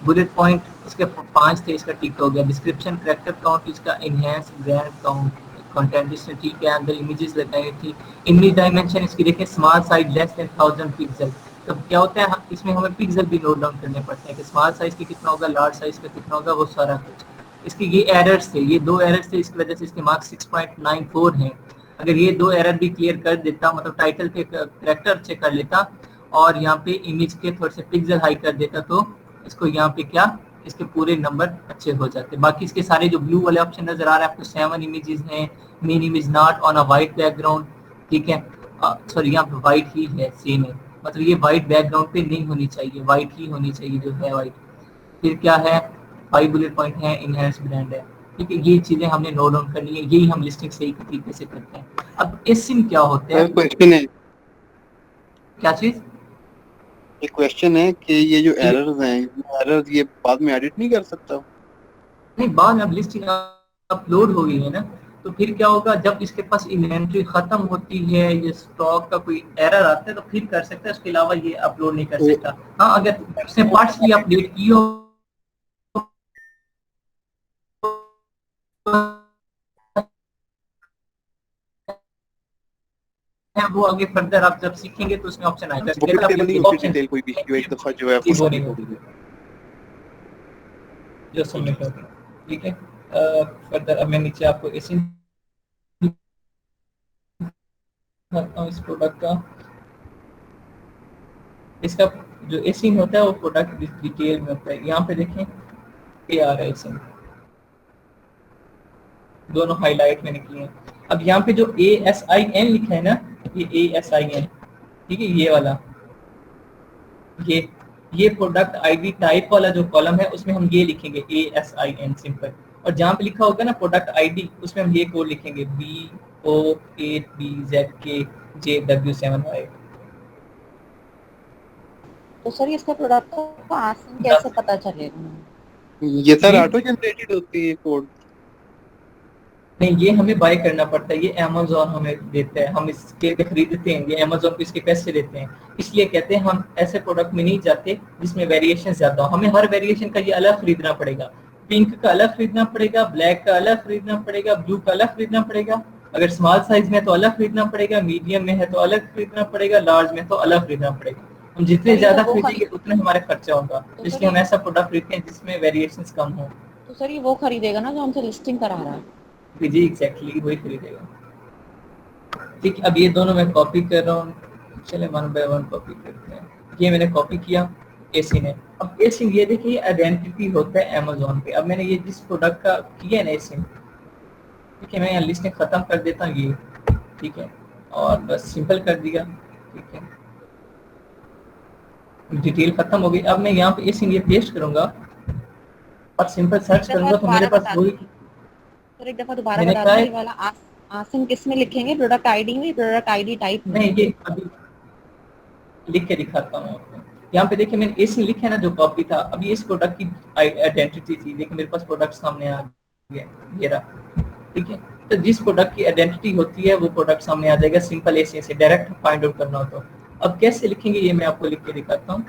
बुलेट पॉइंट इसके 5 थे, इसका टिक हो गया। डिस्क्रिप्शन कैरेक्टर काउंट इसका इनहेंस ब्रांड काउंट कंटेंट इसने ठीक है, अंदर इमेजेस लगाई थी। इमेज डायमेंशन इसकी देखें, small size less than 1000 pixel. तो क्या होता है, इसमें हमें पिक्सल भी नोट डाउन करने पड़ते हैं कि स्मॉल साइज के कितना होगा, लार्ज साइज का कितना होगा, वो सारा कुछ। इसके ये एरर्स थे, ये 2 एरर्स थे, इसकी वजह से इसके मार्क्स 6.94 हैं। अगर ये 2 एरर भी क्लियर कर देता, मतलब टाइटल पे करेक्टर चेक कर लेता और यहाँ पे इमेज के थोड़े से पिक्सल हाई कर देता, तो इसको यहाँ पे क्या इसके पूरे नंबर अच्छे हो जाते। बाकी इसके सारे जो ब्लू वाले ऑप्शन नजर आ रहे हैं आपको, 7 इमेजेस हैं, main image not on a white background, ठीक है, सॉरी यहाँ पे वाइट ही है, सेम है, मतलब ये वाइट बैकग्राउंड पे नहीं होनी चाहिए, वाइट ही होनी चाहिए जो है वाइट। फिर क्या है, 5 बुलेट पॉइंट है, इनहेंस ब्रांड है, ठीक है, ये चीजें हमने नोट डाउन करनी है, यही हम लिस्टिंग सही तरीके से करते हैं। अब एसिम क्या होता है, क्वेश्चन है, क्या चीज, एक क्वेश्चन है कि ये जो एरर्स हैं, एरर्स ये बाद में एडिट नहीं कर सकता? नहीं, बाद में अब लिस्टिंग अपलोड हो गई है ना, तो फिर क्या होगा, जब इसके पास इन्वेंट्री खत्म होती है, ये स्टॉक का कोई एरर आता है तो फिर कर सकता है, उसके अलावा ये अपलोड नहीं कर सकता। हाँ, अगर उसने पार्ट्स भी अपडेट की हो है, वो आगे फर्दर आप जब सीखेंगे तो उसमें ऑप्शन आएगा, डिटेल कोई भी जो एक दफा जो है वो नहीं होगी जो सबमिट होगी, ठीक है। फर्दर अब मैं नीचे आपको इसी इस प्रोडक्ट का, इसका जो एसिन होता है वो प्रोडक्ट डिटेल में होता है। यहाँ पे देखें ये आ रहा है एसिन, दोनों हाईलाइट मैंने किए हैं। अब यहाँ पे जो ASIN लिखा है ना, ये ASIN, ठीक है, ये वाला, ये प्रोडक्ट आईडी टाइप वाला जो कॉलम है उसमें हम ये लिखेंगे ASIN सिंपल, और जहाँ पे लिखा होगा ना प्रोडक्ट आईडी उसमें हम ये कोड लिखेंगे BO8BZKJW7Y। तो सर इसका प्रोडक्ट का आसिन कैसे पता चलेगा? ये सर ऑटो जनरेटेड होती है कोड? नहीं, ये हमें बाय करना पड़ता है, ये अमेज़न हमें देता है, हम इसके खरीदते हैं, ये अमेज़न को इसके पैसे देते हैं, इसलिए कहते हैं हम ऐसे प्रोडक्ट में नहीं जाते जिसमें वेरिएशन ज्यादा हो। हमें हर वेरिएशन का ये अलग खरीदना पड़ेगा, पिंक का अलग खरीदना पड़ेगा, ब्लैक का अलग खरीदना पड़ेगा, ब्लू का अलग खरीदना पड़ेगा, अगर स्मॉल साइज में तो अलग खरीदना पड़ेगा, मीडियम में है तो अलग खरीदना पड़ेगा, लार्ज में तो अलग खरीदना पड़ेगा। हम जितने ज्यादा खरीदेंगे उतना हमारा खर्चा होगा, इसलिए हम ऐसा प्रोडक्ट खरीदते हैं जिसमें वेरिएशंस कम हो। तो सर ये वो खरीदेगा ना जो हमसे लिस्टिंग करा रहा है? जी एग्जैक्टली वही खरीदेगा। ठीक, अब ये दोनों मैं कॉपी कर रहा हूँ, चले 1 बाय 1 कॉपी करते हैं। ये मैंने कॉपी किया, एसिन है। अब एसिन ये देखिए आइडेंटिटी होता है अमेज़न पे। अब मैंने ये जिस प्रोडक्ट का किया है ना एसिन, ठीक है, मैं यहाँ लिस्ट खत्म कर देता हूँ ये, ठीक है, और बस सिंपल कर दिया, ठीक है, डिटेल खत्म हो गई। अब मैं यहाँ पे एसिन ये पेस्ट करूंगा और सिंपल सर्च करूंगा तो मेरे पास वही। सर एक दफा दोबारा बता दीजिए, वाला आसिन किस में लिखेंगे? प्रोडक्ट आईडी में, प्रोडक्ट आईडी टाइप में? नहीं, ये अभी लिख के दिखाता हूँ आपको। यहाँ पे देखिए मैंने एसिन लिखा है ना, जो कॉपी था, अभी इस प्रोडक्ट की आइडेंटिटी थी, देखिए मेरे पास प्रोडक्ट सामने आ गया, ये रहा, ठीक है। तो जिस प्रोडक्ट की आइडेंटिटी होती है वो प्रोडक्ट सामने आ जाएगा, सिंपल एसिन से डायरेक्ट फाइंड आउट करना हो तो। अब कैसे लिखेंगे ये मैं आपको लिख के दिखाता हूँ।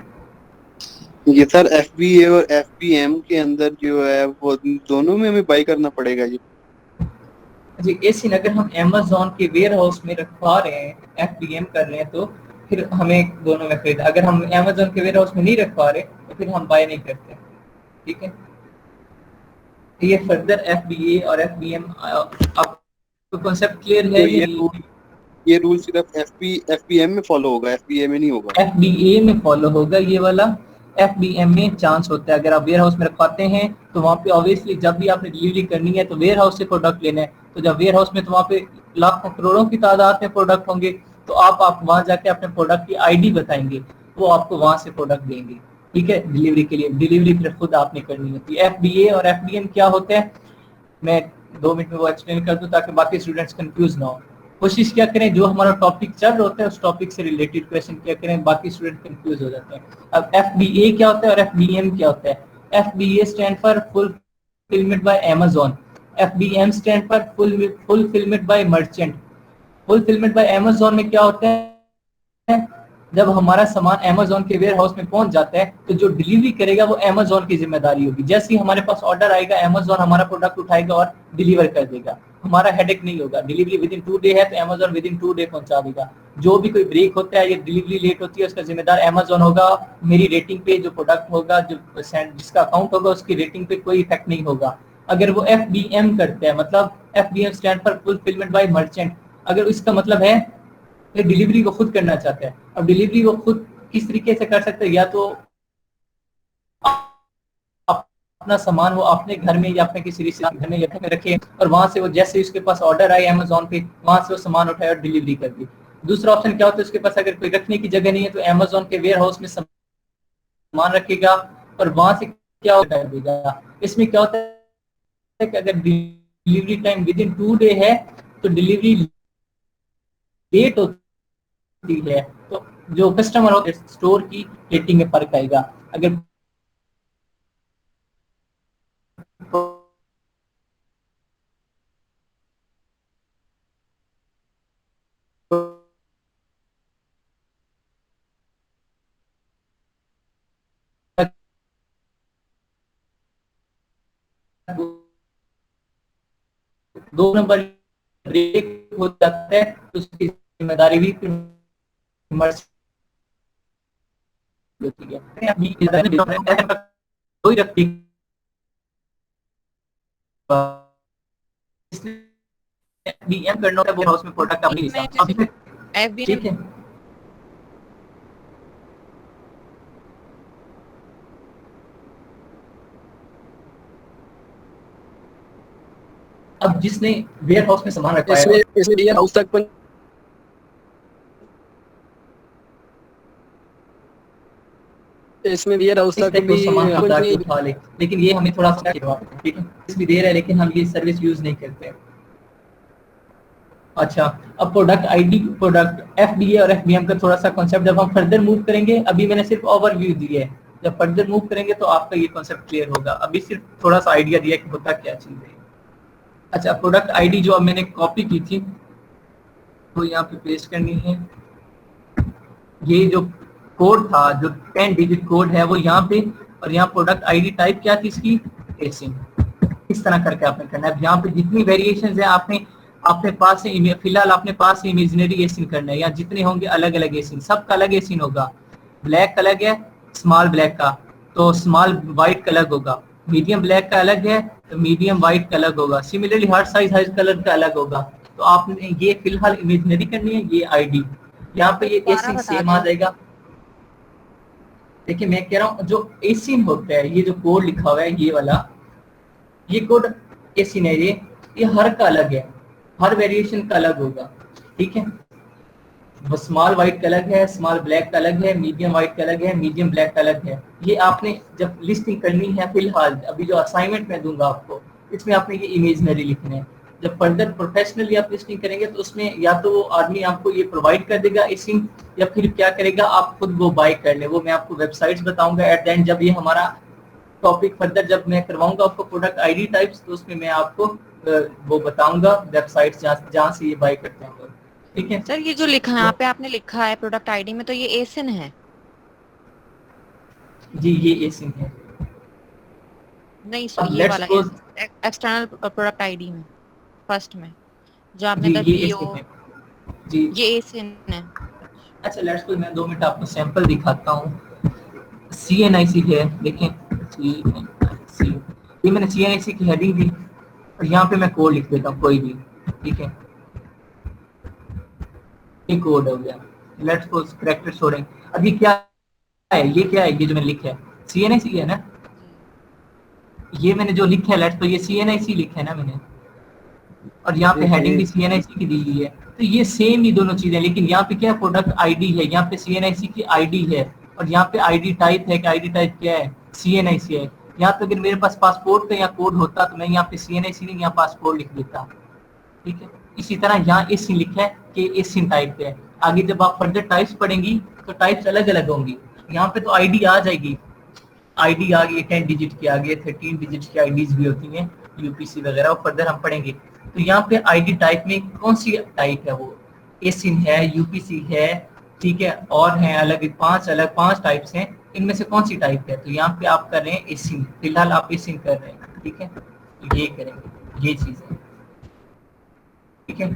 ये सर FBA और FBM के अंदर जो है वो दोनों में हमें बाय करना पड़ेगा ये जी। एसिन अगर हम अमेज़न के वेयर हाउस में रखवा रहे हैं, FBM कर रहे हैं, तो फिर हमें दोनों में खरीद। अगर हम अमेज़न के वेयर हाउस में नहीं रखवा रहे तो फिर हम बाय नहीं करते, ठीक है। ये फर्दर FBA और FBM आपको कॉन्सेप्ट क्लियर है? तो ये रूल सिर्फ FBM में फॉलो होगा, FBA में नहीं होगा? FBA में फॉलो होगा ये वाला, FBM में चांस होता है। अगर आप वेयर हाउस में रखवाते हैं तो वहाँ पे ऑब्वियसली जब भी आपने डिलीवरी करनी है तो वेयर हाउस से प्रोडक्ट लेना है, तो जब वेयर हाउस में तो वहाँ पे लाखों करोड़ों की तादाद में प्रोडक्ट होंगे, तो आप वहाँ जाके अपने प्रोडक्ट की ID बताएंगे, वो आपको वहाँ से प्रोडक्ट देंगे, ठीक है, डिलीवरी के लिए। डिलीवरी फिर खुद आपने करनी होती है। FBA और FBM क्या होता है, मैं 2 मिनट में वो एक्सप्लेन कर दूं ताकि बाकी स्टूडेंट्स कंफ्यूज ना हो। कोशिश क्या करें, जो हमारा टॉपिक चल रहा होता है उस टॉपिक से रिलेटेड क्वेश्चन क्या करें, बाकी स्टूडेंट कंफ्यूज हो जाते हैं। अब FBA क्या होता है और FBM क्या होता है? FBA stand for fulfilment bye Amazon, FBM stand for fulfilment bye merchant. Fulfilment bye Amazon में क्या होता है, जब हमारा सामान अमेज़न के वेयर हाउस में पहुंच जाता है तो जो डिलीवरी करेगा वो अमेज़न की जिम्मेदारी होगी। जैसे ही हमारे पास ऑर्डर आएगा अमेज़न हमारा प्रोडक्ट उठाएगा और डिलीवर कर देगा, हमारा हेडेक नहीं होगा। डिलीवरी विदिन 2 डे है तो अमेज़न विदिन 2 डे पहुंचा देगा। जो भी कोई ब्रेक होता है या डिलीवरी लेट होती है उसका जिम्मेदार अमेज़न होगा। मेरी रेटिंग पे जो प्रोडक्ट होगा, जो जिसका अकाउंट होगा, उसकी रेटिंग पे कोई इफेक्ट नहीं होगा। अगर वो FBM करते हैं, मतलब FBM stand for fulfilment bye merchant, अगर इसका मतलब है कि डिलीवरी को खुद करना चाहता है, अब डिलीवरी को खुद किस तरीके से कर सकते हैं, या तो अपना सामान वो अपने घर में या अपने किसी रिश्तेदार घर में या घर में रखे और वहां से वो जैसे उसके पास ऑर्डर आए अमेजोन पे वहां से वो सामान उठाए और डिलीवरी कर दी। दूसरा ऑप्शन क्या होता है, उसके पास अगर कोई रखने की जगह नहीं है तो अमेजोन के वेयर हाउस में सामान रखेगा और वहां से क्या कर देगा। इसमें क्या होता है कि अगर delivery time with in 2 day है तो डिलीवरी लेट होती है, तो जो कस्टमर होते हैं स्टोर की रेटिंग में फर्क आएगा। अगर दो नंबर ब्रेक हो जाता है तो उसकी जिम्मेदारी भी होती है। कोई रखती बीएम करना है वो हाउस में प्रोडक्ट अपनी हिसाब से, ठीक है। अब जिसने वेयर हाउस में सामान रखा है इसमें वेयर हाउस तक इसमें वेयर हाउस तक भी सामान उठा ले, लेकिन ये हमें थोड़ा सा ठीक है इसमें देर है लेकिन हम ये सर्विस यूज नहीं करते। अच्छा, अब प्रोडक्ट आईडी, प्रोडक्ट एफडीए और एफबीएम का थोड़ा सा कॉन्सेप्ट जब हम फर्दर मूव करेंगे, अभी मैंने सिर्फ ओवरव्यू दी है, जब फर्दर मूव करेंगे तो आपका ये कॉन्सेप्ट क्लियर होगा। अभी सिर्फ थोड़ा सा आइडिया दिया कि होता क्या चीज है। अच्छा, प्रोडक्ट आईडी जो अब मैंने कॉपी की थी तो यहाँ पे पेस्ट करनी है। ये जो कोड था, जो 10 डिजिट कोड है वो यहाँ पे, और यहाँ प्रोडक्ट आईडी टाइप क्या थी इसकी, एसिन। इस तरह करके आपने करना है। यहाँ पे जितनी वेरिएशंस है आपने अपने पास से फिलहाल अपने पास से इमेजिनरी एसिन करना है, या जितने होंगे अलग अलग एसिन, सबका अलग एसिन होगा। ब्लैक अलग है स्मॉल ब्लैक का तो स्मॉल वाइट का अलग होगा, मीडियम ब्लैक का अलग है तो मीडियम वाइट का अलग होगा। सिमिलरली हर साइज हर कलर का अलग होगा। तो आपने ये फिलहाल इमेजिनरी करनी है, ये आईडी यहाँ पे ये एसिन सेम आ जाएगा। देखिए मैं कह रहा हूँ जो एसिन होता है, ये जो कोड लिखा हुआ है ये वाला, ये कोड एसिन है, ये हर का अलग है, हर वेरिएशन का अलग होगा, ठीक है। स्मॉल वाइट का अलग है, स्मॉल ब्लैक का अलग है, मीडियम वाइट का अलग है, मीडियम ब्लैक का अलग है। ये आपने जब लिस्टिंग करनी है, फिलहाल अभी जो असाइनमेंट मैं दूंगा आपको, इसमें आपने ये इमेजिनरी लिखना है। जब फर्दर प्रोफेशनली आप लिस्टिंग करेंगे तो उसमें या तो वो आदमी आपको ये प्रोवाइड कर देगा एसिन, या फिर क्या करेगा आप खुद वो बाय कर ले। वो मैं आपको वेबसाइट्स बताऊंगा एट द एंड, जब ये हमारा टॉपिक फर्दर जब मैं करवाऊंगा आपको प्रोडक्ट आईडी टाइप्स, तो उसमें मैं आपको वो बताऊंगा वेबसाइट्स जहाँ से ये बाय करते हैं, ठीक है। सर ये जो लिखा है यहाँ पे आपने लिखा है प्रोडक्ट आईडी में, तो ये एसिन है? जी ये एसिन है। नहीं सर ये वाला एक्सटर्नल प्रोडक्ट आईडी में फर्स्ट में जो आपने जी, ये एसिन है। अच्छा लेट्स सपोज मैं 2 मिनट आपको सैंपल दिखाता हूँ। CNIC है, देखें CNIC, ये मैंने CNIC की हेडिंग दी और यहाँ पे मैं कोड लिख देता हूँ कोई भी, ठीक है। ये कोड हो गया, लेट्स सपोज कैरेक्टर सोरेंग। अब ये क्या है, ये क्या है, ये जो मैंने लिखा है CNIC है ना, ये मैंने जो लिखा है लेट्स सपोज ये CNIC लिखा है ना मैंने, और यहाँ पे हेडिंग भी CNIC की दी हुई है। तो ये सेम ही दोनों चीजें, लेकिन यहाँ पे क्या प्रोडक्ट आईडी है, यहाँ पे CNIC की आईडी है, और यहाँ पे आईडी टाइप है कि आईडी टाइप क्या है, CNIC है। यहाँ पे अगर मेरे पास पासपोर्ट का यहाँ कोड होता तो मैं यहाँ पे CNIC नहीं यहाँ पासपोर्ट लिख देता, ठीक है। इसी तरह यहाँ एसिन लिखा है कि एसिन टाइप है। आगे जब आप फर्दर टाइप्स पढ़ेंगी तो टाइप्स अलग अलग होंगी। यहाँ पे तो आईडी आ जाएगी, आईडी आ गई 10 डिजिट की, आगे 13 डिजिट की आईडीज भी होती हैं, UPC वगैरह, और फर्दर हम पढ़ेंगे। तो यहाँ पे आईडी टाइप में कौन सी टाइप है, वो एसिन है, UPC है, ठीक है, और हैं अलग 5 टाइप्स हैं, इनमें से कौन सी टाइप है। तो यहाँ पे आप कर रहे हैं एसिन, फिलहाल आप एसिन कर रहे हैं, ठीक है। तो ये करेंगे, ये चीज है, ठीक है।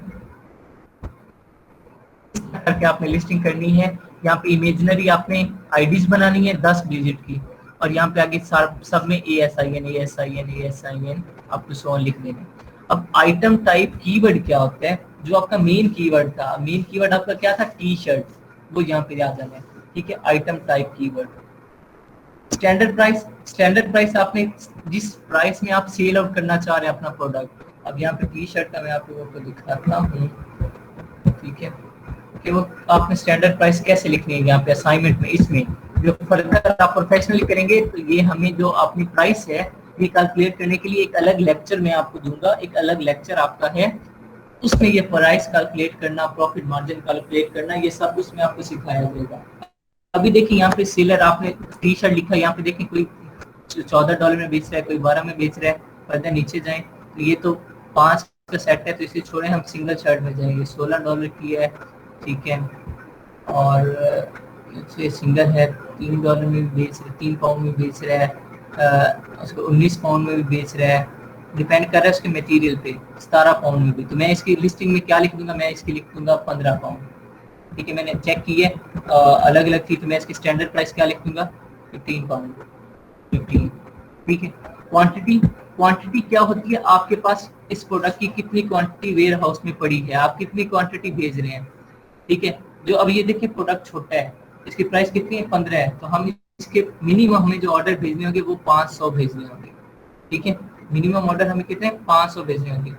करके आपने लिस्टिंग करनी है। यहाँ पे इमेजिनरी आपने आईडीज बनानी है 10 डिजिट की, और यहाँ पे आगे सब में ASIN आपको 100 लिख देने। अब आइटम टाइप कीवर्ड क्या होता है, जो आपका मेन कीवर्ड था, मेन कीवर्ड आपका क्या था, टी शर्ट, वो यहाँ पे आ जाना है, ठीक है। Item type keyword, standard price आपने जिस प्राइस में आप सेल आउट करना चाह रहे हैं अपना प्रोडक्ट। अब यहाँ पे टी शर्ट का मैं आपको दिखाता हूँ, ठीक है, कि वो आपने स्टैंडर्ड प्राइस कैसे लिखनी है यहाँ पे असाइनमेंट में। इसमें जो फर्दर आप प्रोफेशनली करेंगे तो ये हमें जो अपनी प्राइस है ये कैलकुलेट करने के लिए एक अलग लेक्चर मैं आपको दूंगा, एक अलग लेक्चर आपका है, उसमें ये प्राइस कैलकुलेट करना, प्रॉफिट मार्जिन कैलकुलेट करना, ये सब उसमें आपको सिखाया जाएगा। अभी देखिए यहाँ पे सेलर आपने टी शर्ट लिखा, यहाँ पे देखिए कोई $14 में बेच रहा है, कोई 12 में बेच रहा है। फर्दर नीचे जाएं तो ये तो 5 का सेट है, तो इसे छोड़े, हम सिंगल शर्ट में जाएंगे। $16 की है, ठीक है, और ये सिंगल है, $3 में भी बेच रहा है, 3 पाउंड में बेच रहा है, उसको 19 पाउंड में भी बेच रहा है, डिपेंड कर रहा है उसके मटेरियल पे, 17 पाउंड में भी। तो मैं इसकी लिस्टिंग में क्या लिख दूंगा, मैं इसकी लिख दूंगा 15 पाउंड, ठीक है। मैंने चेक की है अलग अलग थी, तो मैं इसकी स्टैंडर्ड प्राइस क्या लिख दूंगा, 15 पाउंड, 15, ठीक है। क्वांटिटी क्या होती है, आपके पास इस प्रोडक्ट की कितनी क्वांटिटी वेयर हाउस में पड़ी है, आप कितनी क्वांटिटी भेज रहे हैं, ठीक है। जो अब ये देखिए प्रोडक्ट छोटा है, इसकी प्राइस कितनी है, 15 है, तो हम इसके मिनिमम हमें जो ऑर्डर भेजने होंगे वो 500 भेजने होंगे, ठीक है। मिनिमम ऑर्डर हमें कितने, 500 भेजने होंगे।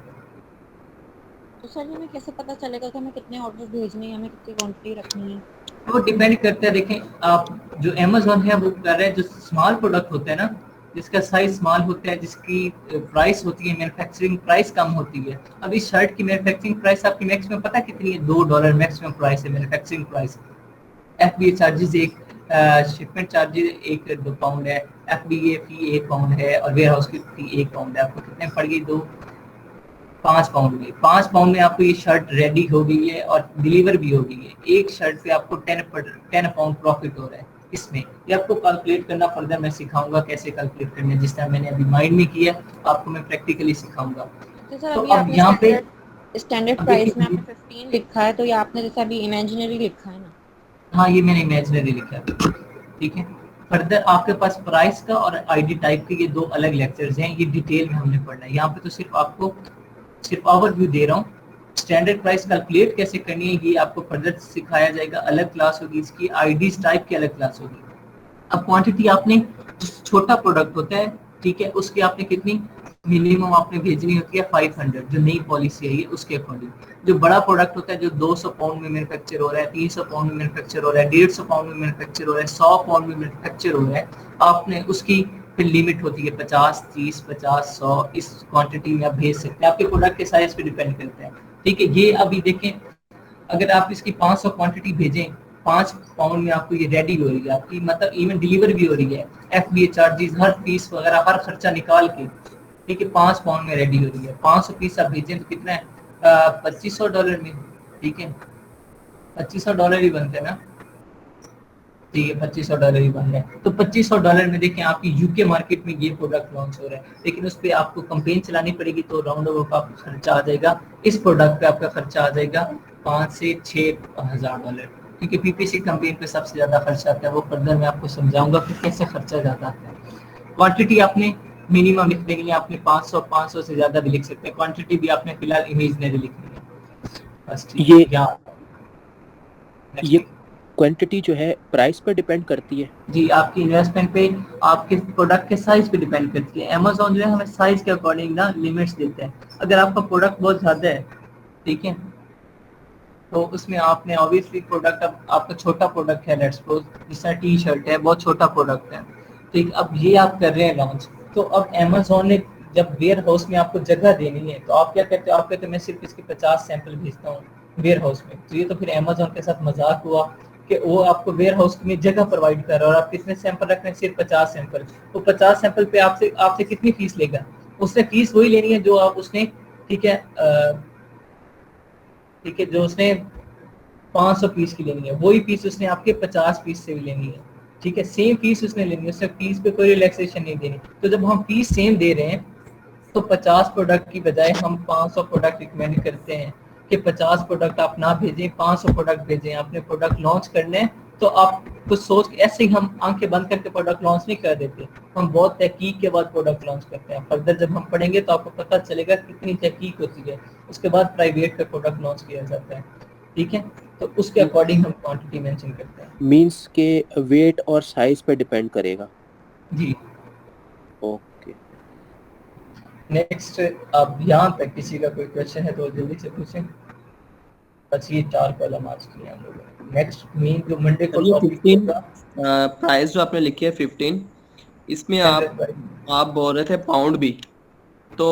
तो सर हमें कैसे पता चलेगा कि हमें कितने ऑर्डर भेजने हैं, हमें कितनी क्वांटिटी रखनी है? वो डिपेंड करता है, देखें आप जो अमेज़न है वो कर रहे हैं, जो स्मॉल प्रोडक्ट होता है ना, जिसका साइज स्मॉल होता है, जिसकी प्राइस होती है, मैन्युफैक्चरिंग प्राइस कम होती है। अब इस शर्ट की मैन्युफैक्चरिंग प्राइस आपकी मैक्सिमम पता कितनी है, $2 मैक्सिमम प्राइस है, मैन्युफैक्चरिंग प्राइस। FBA चार्जेस एक, शिपमेंट चार्जेस 1-2 पाउंड है, FBA फी 1 पाउंड है, और वेयर हाउस की फी 1 पाउंड है। आपको कितने पड़ गई, 5 पाउंड में। 5 पाउंड में आपको ये शर्ट रेडी हो गई है और डिलीवर भी हो गई है। एक शर्ट पे आपको 10 पाउंड प्रॉफिट हो रहा है इसमें। ये आपको कैलकुलेट करना फर्दर मैं सिखाऊंगा कैसे कैलकुलेट करना है, जिस तरह मैंने अभी माइंड में किया आपको मैं प्रैक्टिकली सिखाऊंगा। तो अब यहाँ पे स्टैंडर्ड प्राइस में आपने 15 लिखा है, तो ये आपने जैसे अभी इमेजिनरी लिखा है ना? हाँ, ये मैंने इमेजिनरी लिखा है, ठीक है। फर्दर आपके पास प्राइस का और आईडी टाइप के ये 2 अलग लेक्चर्स हैं, ये डिटेल में हमने पढ़ना है। यहाँ पे तो सिर्फ ओवरव्यू दे रहा हूँ। स्टैंडर्ड प्राइस कैलकुलेट कैसे करनी है ये आपको फर्दर सिखाया जाएगा, अलग क्लास होगी इसकी, आईडीज टाइप की अलग क्लास होगी। अब क्वांटिटी आपने, जो छोटा प्रोडक्ट होता है, ठीक है, उसकी आपने कितनी मिनिमम आपने भेजनी होती है 500, जो नई पॉलिसी है ये उसके अकॉर्डिंग। जो बड़ा प्रोडक्ट होता है, जो 200 पाउंड में मैन्युफैक्चर हो रहा है, 300 पाउंड में मैन्युफैक्चर हो रहा है, 150 पाउंड में मैन्युफैक्चर हो रहा है, 100 पाउंड में मैन्युफैक्चर हो रहा है, आपने उसकी फिर लिमिट होती है 50, 30, 50, 100, इस क्वांटिटी में आप भेज सकते हैं। आपके प्रोडक्ट के साइज पे डिपेंड करता है, ठीक है। ये अभी देखें, अगर आप इसकी 500 क्वांटिटी भेजें, 5 पाउंड में आपको ये रेडी हो रही है आपकी, मतलब इवन डिलीवर भी हो रही है, FBA चार्जेस, हर फीस वगैरह, हर खर्चा निकाल के, ठीक है, 5 पाउंड में रेडी हो रही है। 500 पीस आप भेजें तो कितना है, $2500 में, ठीक है, $2500 ही बनते हैं ना, ठीक है, $2500 ही बन रहा है। तो $2500 में देखें आपकी यूके मार्केट में ये प्रोडक्ट लॉन्च हो रहा है, लेकिन उस पर आपको कंपेन चलानी पड़ेगी, तो राउंड ऑफ आपका खर्चा आ जाएगा, इस प्रोडक्ट पे आपका खर्चा आ जाएगा $5,000 से $6,000, क्योंकि PPC कंपेन पे सबसे ज्यादा खर्चा आता है। वो फर्दर मैं आपको समझाऊंगा कि कैसे खर्चा ज्यादा आता है। क्वांटिटी आपने मिनिमम लिखने के लिए आपने 500 से ज्यादा भी लिख सकते हैं। क्वांटिटी भी आपने फिलहाल इमेजिनरी लिखनी है बस, ये क्वांटिटी जो है प्राइस पर डिपेंड करती है जी, आपकी इन्वेस्टमेंट पे, आपके प्रोडक्ट के साइज पे डिपेंड करती है। अमेज़न जो है हमें साइज के अकॉर्डिंग ना लिमिट्स देता है। अगर आपका प्रोडक्ट बहुत ज्यादा है, ठीक है, तो उसमें आपने ऑब्वियसली प्रोडक्ट, अब आपका छोटा प्रोडक्ट है, लेट्स सपोज जैसा टी शर्ट है, बहुत छोटा प्रोडक्ट है, ठीक। अब ये आप कर रहे हैं लॉन्च, तो अब अमेज़न ने जब वेयर हाउस में आपको जगह देनी है, तो आप क्या करते हो, आप कहते हो मैं सिर्फ इसके 50 सैंपल भेजता हूँ वेयर हाउस में। तो ये तो फिर अमेज़न के साथ मजाक हुआ कि वो आपको वेयर हाउस में जगह प्रोवाइड कर रहा है और आप कितने सैंपल रख रहे हैं, सिर्फ 50 सैंपल। तो 50 सैंपल पे आपसे कितनी फीस लेगा, उसने फीस वही लेनी है जो आप उसने, ठीक है, ठीक है, जो उसने 500 पीस की लेनी है, वही पीस उसने आपके 50 पीस से भी लेनी है, ठीक है, सेम पीस उसने लेनी है, उसने पीस पे कोई रिलैक्सेशन नहीं देनी। तो जब हम पीस सेम दे रहे हैं, तो 50 प्रोडक्ट की बजाय हम 500 प्रोडक्ट रिकमेंड करते हैं कि 50 प्रोडक्ट आप ना भेजें, 500 प्रोडक्ट भेजें। आपने प्रोडक्ट लॉन्च करने हैं तो आप कुछ सोच के ऐसे ही हम आंखें बंद करके प्रोडक्ट लॉन्च नहीं कर देते, हम बहुत तहकीक के बाद प्रोडक्ट लॉन्च करते हैं। फर्दर जब हम पढ़ेंगे तो आपको पता चलेगा कितनी तहकीक होती है, उसके बाद प्राइवेट पे प्रोडक्ट लॉन्च किया जाता है। ठीक है, तो उसके अकॉर्डिंग हम क्वांटिटी मेंशन करते हैं। मींस के वेट और साइज पे डिपेंड करेगा। जी ओके। नेक्स्ट, अब यहाँ तक किसी का कोई क्वेश्चन है तो जल्दी से पूछें। बस ये 4 कॉलम आज किए हम लोगों ने। नेक्स्ट मेन जो मंडे को ये टॉपिक 15 होगा, प्राइस जो आपने लिखी है 15, इसमें आप बोल रहे थे पाउंड भी, तो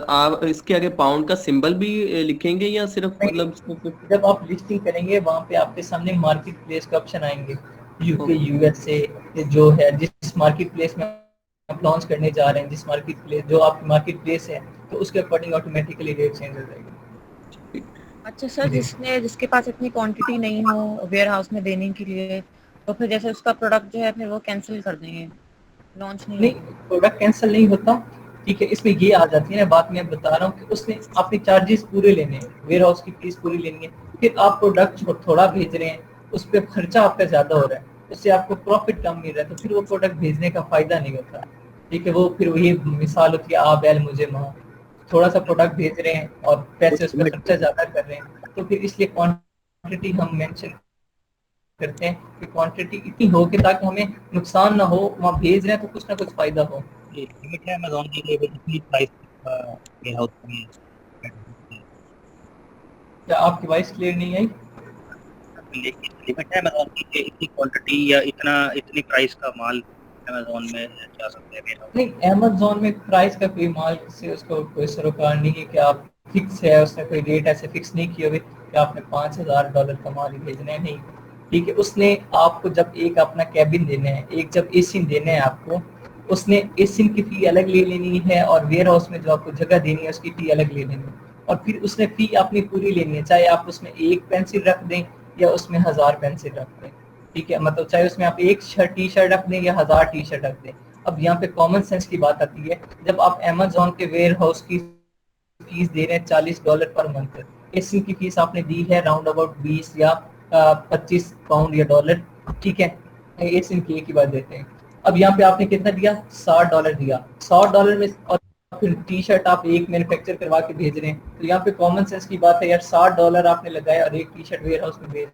आप इसके आगे पाउंड का सिंबल भी लिखेंगे या सिर्फ मतलब जब आप लिस्टिंग करेंगे वहाँ पे आपके सामने मार्केट प्लेस का ऑप्शन आएंगे, यूके यूएसए जो है, जिस मार्केट प्लेस में आप लॉन्च करने जा रहे हैं, जिस मार्केट प्लेस जो आपकी मार्केट प्लेस है, तो उसके अकॉर्डिंग ऑटोमेटिकली रेट चेंज हो जाएगी। अच्छा सर, जिसके पास इतनी क्वांटिटी नहीं हो वेयर हाउस में देने के लिए, तो फिर जैसे उसका प्रोडक्ट जो है फिर वो कैंसिल कर देंगे, लॉन्च नहीं प्रोडक्ट कैंसिल नहीं होता। ठीक है, इसमें ये आ जाती है ना बात, मैं बता रहा हूँ कि उसने अपने चार्जेस पूरे लेने हैं, वेयर हाउस की फीस पूरी लेनी है, फिर आप प्रोडक्ट थोड़ा भेज रहे हैं, उस पर खर्चा आपका ज्यादा हो रहा है, उससे आपको प्रॉफिट कम मिल रहा है, तो फिर वो प्रोडक्ट भेजने का फायदा नहीं होता। ठीक है, वो फिर वही मिसाल होती है आ बैल मुझे माँ, थोड़ा सा प्रोडक्ट भेज रहे हैं और पैसे उस पर खर्चा ज्यादा कर रहे हैं, तो फिर इसलिए क्वांटिटी हम मेंशन करते हैं कि क्वांटिटी इतनी हो कि ताकि हमें नुकसान ना हो, वहाँ भेज रहे हैं तो कुछ ना कुछ फायदा हो। लिमिट है अमेज़न के लिए इतनी प्राइस वेयर हाउस में। क्या आपकी वॉइस क्लियर नहीं आई? लिमिट है अमेज़न की इतनी क्वांटिटी या इतनी प्राइस का माल अमेज़न में जा सकते हैं वेयर हाउस? नहीं, अमेज़न में प्राइस का कोई माल से उसको कोई सरोकार नहीं है कि आप फिक्स है, उसने कोई रेट ऐसे फिक्स नहीं किए हुए कि आपने $5000 का माल ही भेजना है, नहीं। ठीक है, उसने आपको जब एक अपना कैबिन देना है, एक जब एसिन देना है आपको, उसने एसिन की फी अलग ले लेनी है और वेयर हाउस में जो आपको जगह देनी है उसकी फी अलग ले लेनी है, और फिर उसने फी अपनी पूरी लेनी है, चाहे आप उसमें 1 पेंसिल रख दें या उसमें 1000 पेंसिल रख दें। ठीक है, मतलब चाहे उसमें आप एक टी शर्ट रख दें या 1000 टी शर्ट रख दें। अब यहाँ पे कॉमन सेंस की बात आती है, जब आप अमेज़न के वेयर हाउस की फीस दे रहे हैं $40 पर मंथ, एसिन की फीस आपने दी है राउंड अबाउट 20 या 25 पाउंड या डॉलर। ठीक है, एसिन की एक ही बात देते हैं। अब यहाँ पे आपने कितना दिया? $60 दिया। $100 में और फिर टी शर्ट आप एक मैन्युफैक्चर करवा के भेज रहे हैं, तो यहाँ पे कॉमन सेंस की बात है यार, $60 आपने लगाया और एक टी शर्ट वेयर हाउस में भेज,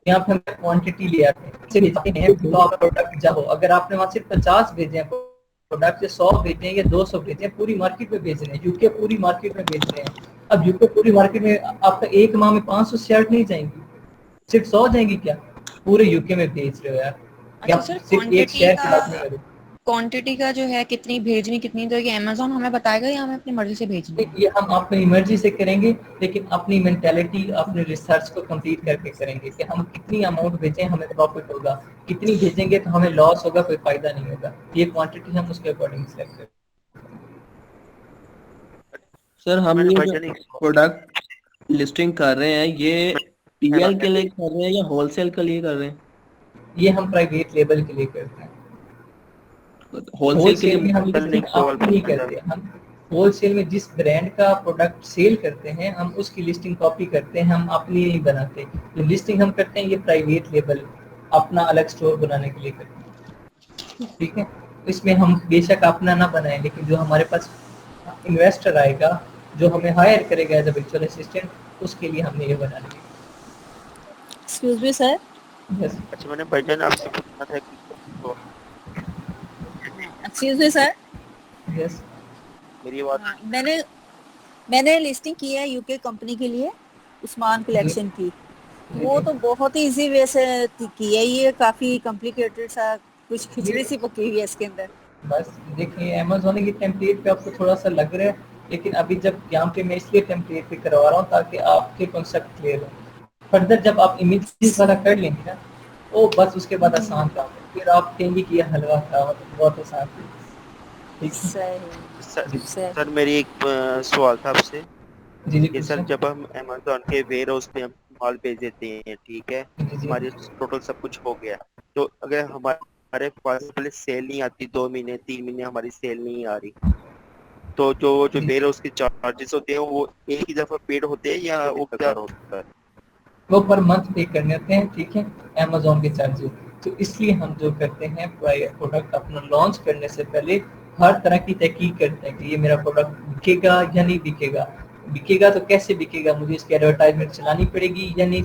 यहाँ पे हम क्वांटिटी ले आते हैं तो आप प्रोडक्ट जाओ, अगर आपने वहाँ सिर्फ 50 भेजे हैं प्रोडक्ट, या 100 भेजे हैं या 200 भेजे हैं, पूरी मार्केट में भेज रहे हैं, यूके पूरी मार्केट में भेज रहे हैं। अब यूके पूरी मार्केट में आपका एक माह में 500 शर्ट नहीं जाएंगी, सिर्फ 100 जाएंगी क्या? पूरे यूके में भेज रहे हो यार। अच्छा सर, सिर्फ एक शहर की बात नहीं करो। क्वांटिटी का जो है कितनी भेजनी कितनी, तो ये अमेज़न हमें बताएगा या हमें अपनी मर्जी से भेजनी है? ये हम अपनी मर्जी से करेंगे, लेकिन अपनी मेंटालिटी, अपने रिसर्च को कंप्लीट करके करेंगे कि हम कितनी अमाउंट भेजें हमें प्रॉफिट होगा, कितनी भेजेंगे तो हमें लॉस होगा, कोई फायदा नहीं होगा। ये क्वांटिटी हम उसके अकॉर्डिंग सेलेक्ट करेंगे। सर हम ये प्रोडक्ट लिस्टिंग कर रहे हैं, ये टीएल के लिए कर रहे हैं या होलसेल के लिए कर रहे हैं? ये हम प्राइवेट लेबल के लिए करते हैं। होलसेल के लिए में हम नहीं करते, हम होलसेल में जिस ब्रांड का प्रोडक्ट सेल करते हैं हम उसकी लिस्टिंग कॉपी करते हैं, हम अपनी नहीं बनाते। जो लिस्टिंग हम करते हैं ये प्राइवेट लेबल अपना अलग स्टोर बनाने के लिए करते हैं। ठीक है, इसमें हम बेशक अपना ना बनाएं, लेकिन जो हमारे पास इन्वेस्टर आएगा जो हमें हायर करेगा एज अ वर्चुअल असिस्टेंट, उसके लिए हमने ये बना लिया। Excuse me sir. यस। अच्छा, मैंने भाईजान आपसे पूछना था कि एक्सक्यूज मी सर। यस, मेरी बात। मैंने लिस्टिंग की है यूके कंपनी के लिए, उस्मान कलेक्शन की। वो तो बहुत ही इजी वे से की है, ये काफी कॉम्प्लिकेटेड सा कुछ खिचड़ी सी पकी हुई है इसके अंदर। बस देखिए, अमेज़न के टेम्पलेट पे आपको थोड़ा सा लग रहा है, लेकिन अभी जब यहाँ पे मैं इसलिए टेम्पलेट पे करवा रहा हूँ ताकि आपके कॉन्सेप्ट क्लियर हो। फर्दर जब आप इमेजेस वाला कर लेंगे ना, वो बस उसके बाद आसान काम है, फिर आप कहेंगे कि ये हलवा था, बहुत आसान है। ठीक है सर मेरी एक सवाल था आपसे। जी सर, जब हम अमेज़न के वेयर हाउस पे हम माल भेज देते हैं, ठीक है, हमारे टोटल सब कुछ हो गया, तो अगर हमारे पास पहले सेल नहीं आती, 2 महीने 3 महीने हमारी सेल नहीं आ रही, तो जो वेयर हाउस के चार्जेस होते हैं वो एक ही दफा पेड होते हैं या वो क्या होता है? वो पर मंथ पे करने होते हैं, ठीक है, अमेजोन के चार्जेस। तो इसलिए हम जो करते हैं प्रोडक्ट अपना लॉन्च करने से पहले हर तरह की तहकीक करते हैं कि ये मेरा प्रोडक्ट बिकेगा या नहीं बिकेगा, बिकेगा तो कैसे बिकेगा, मुझे इसकी एडवर्टाइजमेंट चलानी पड़ेगी या नहीं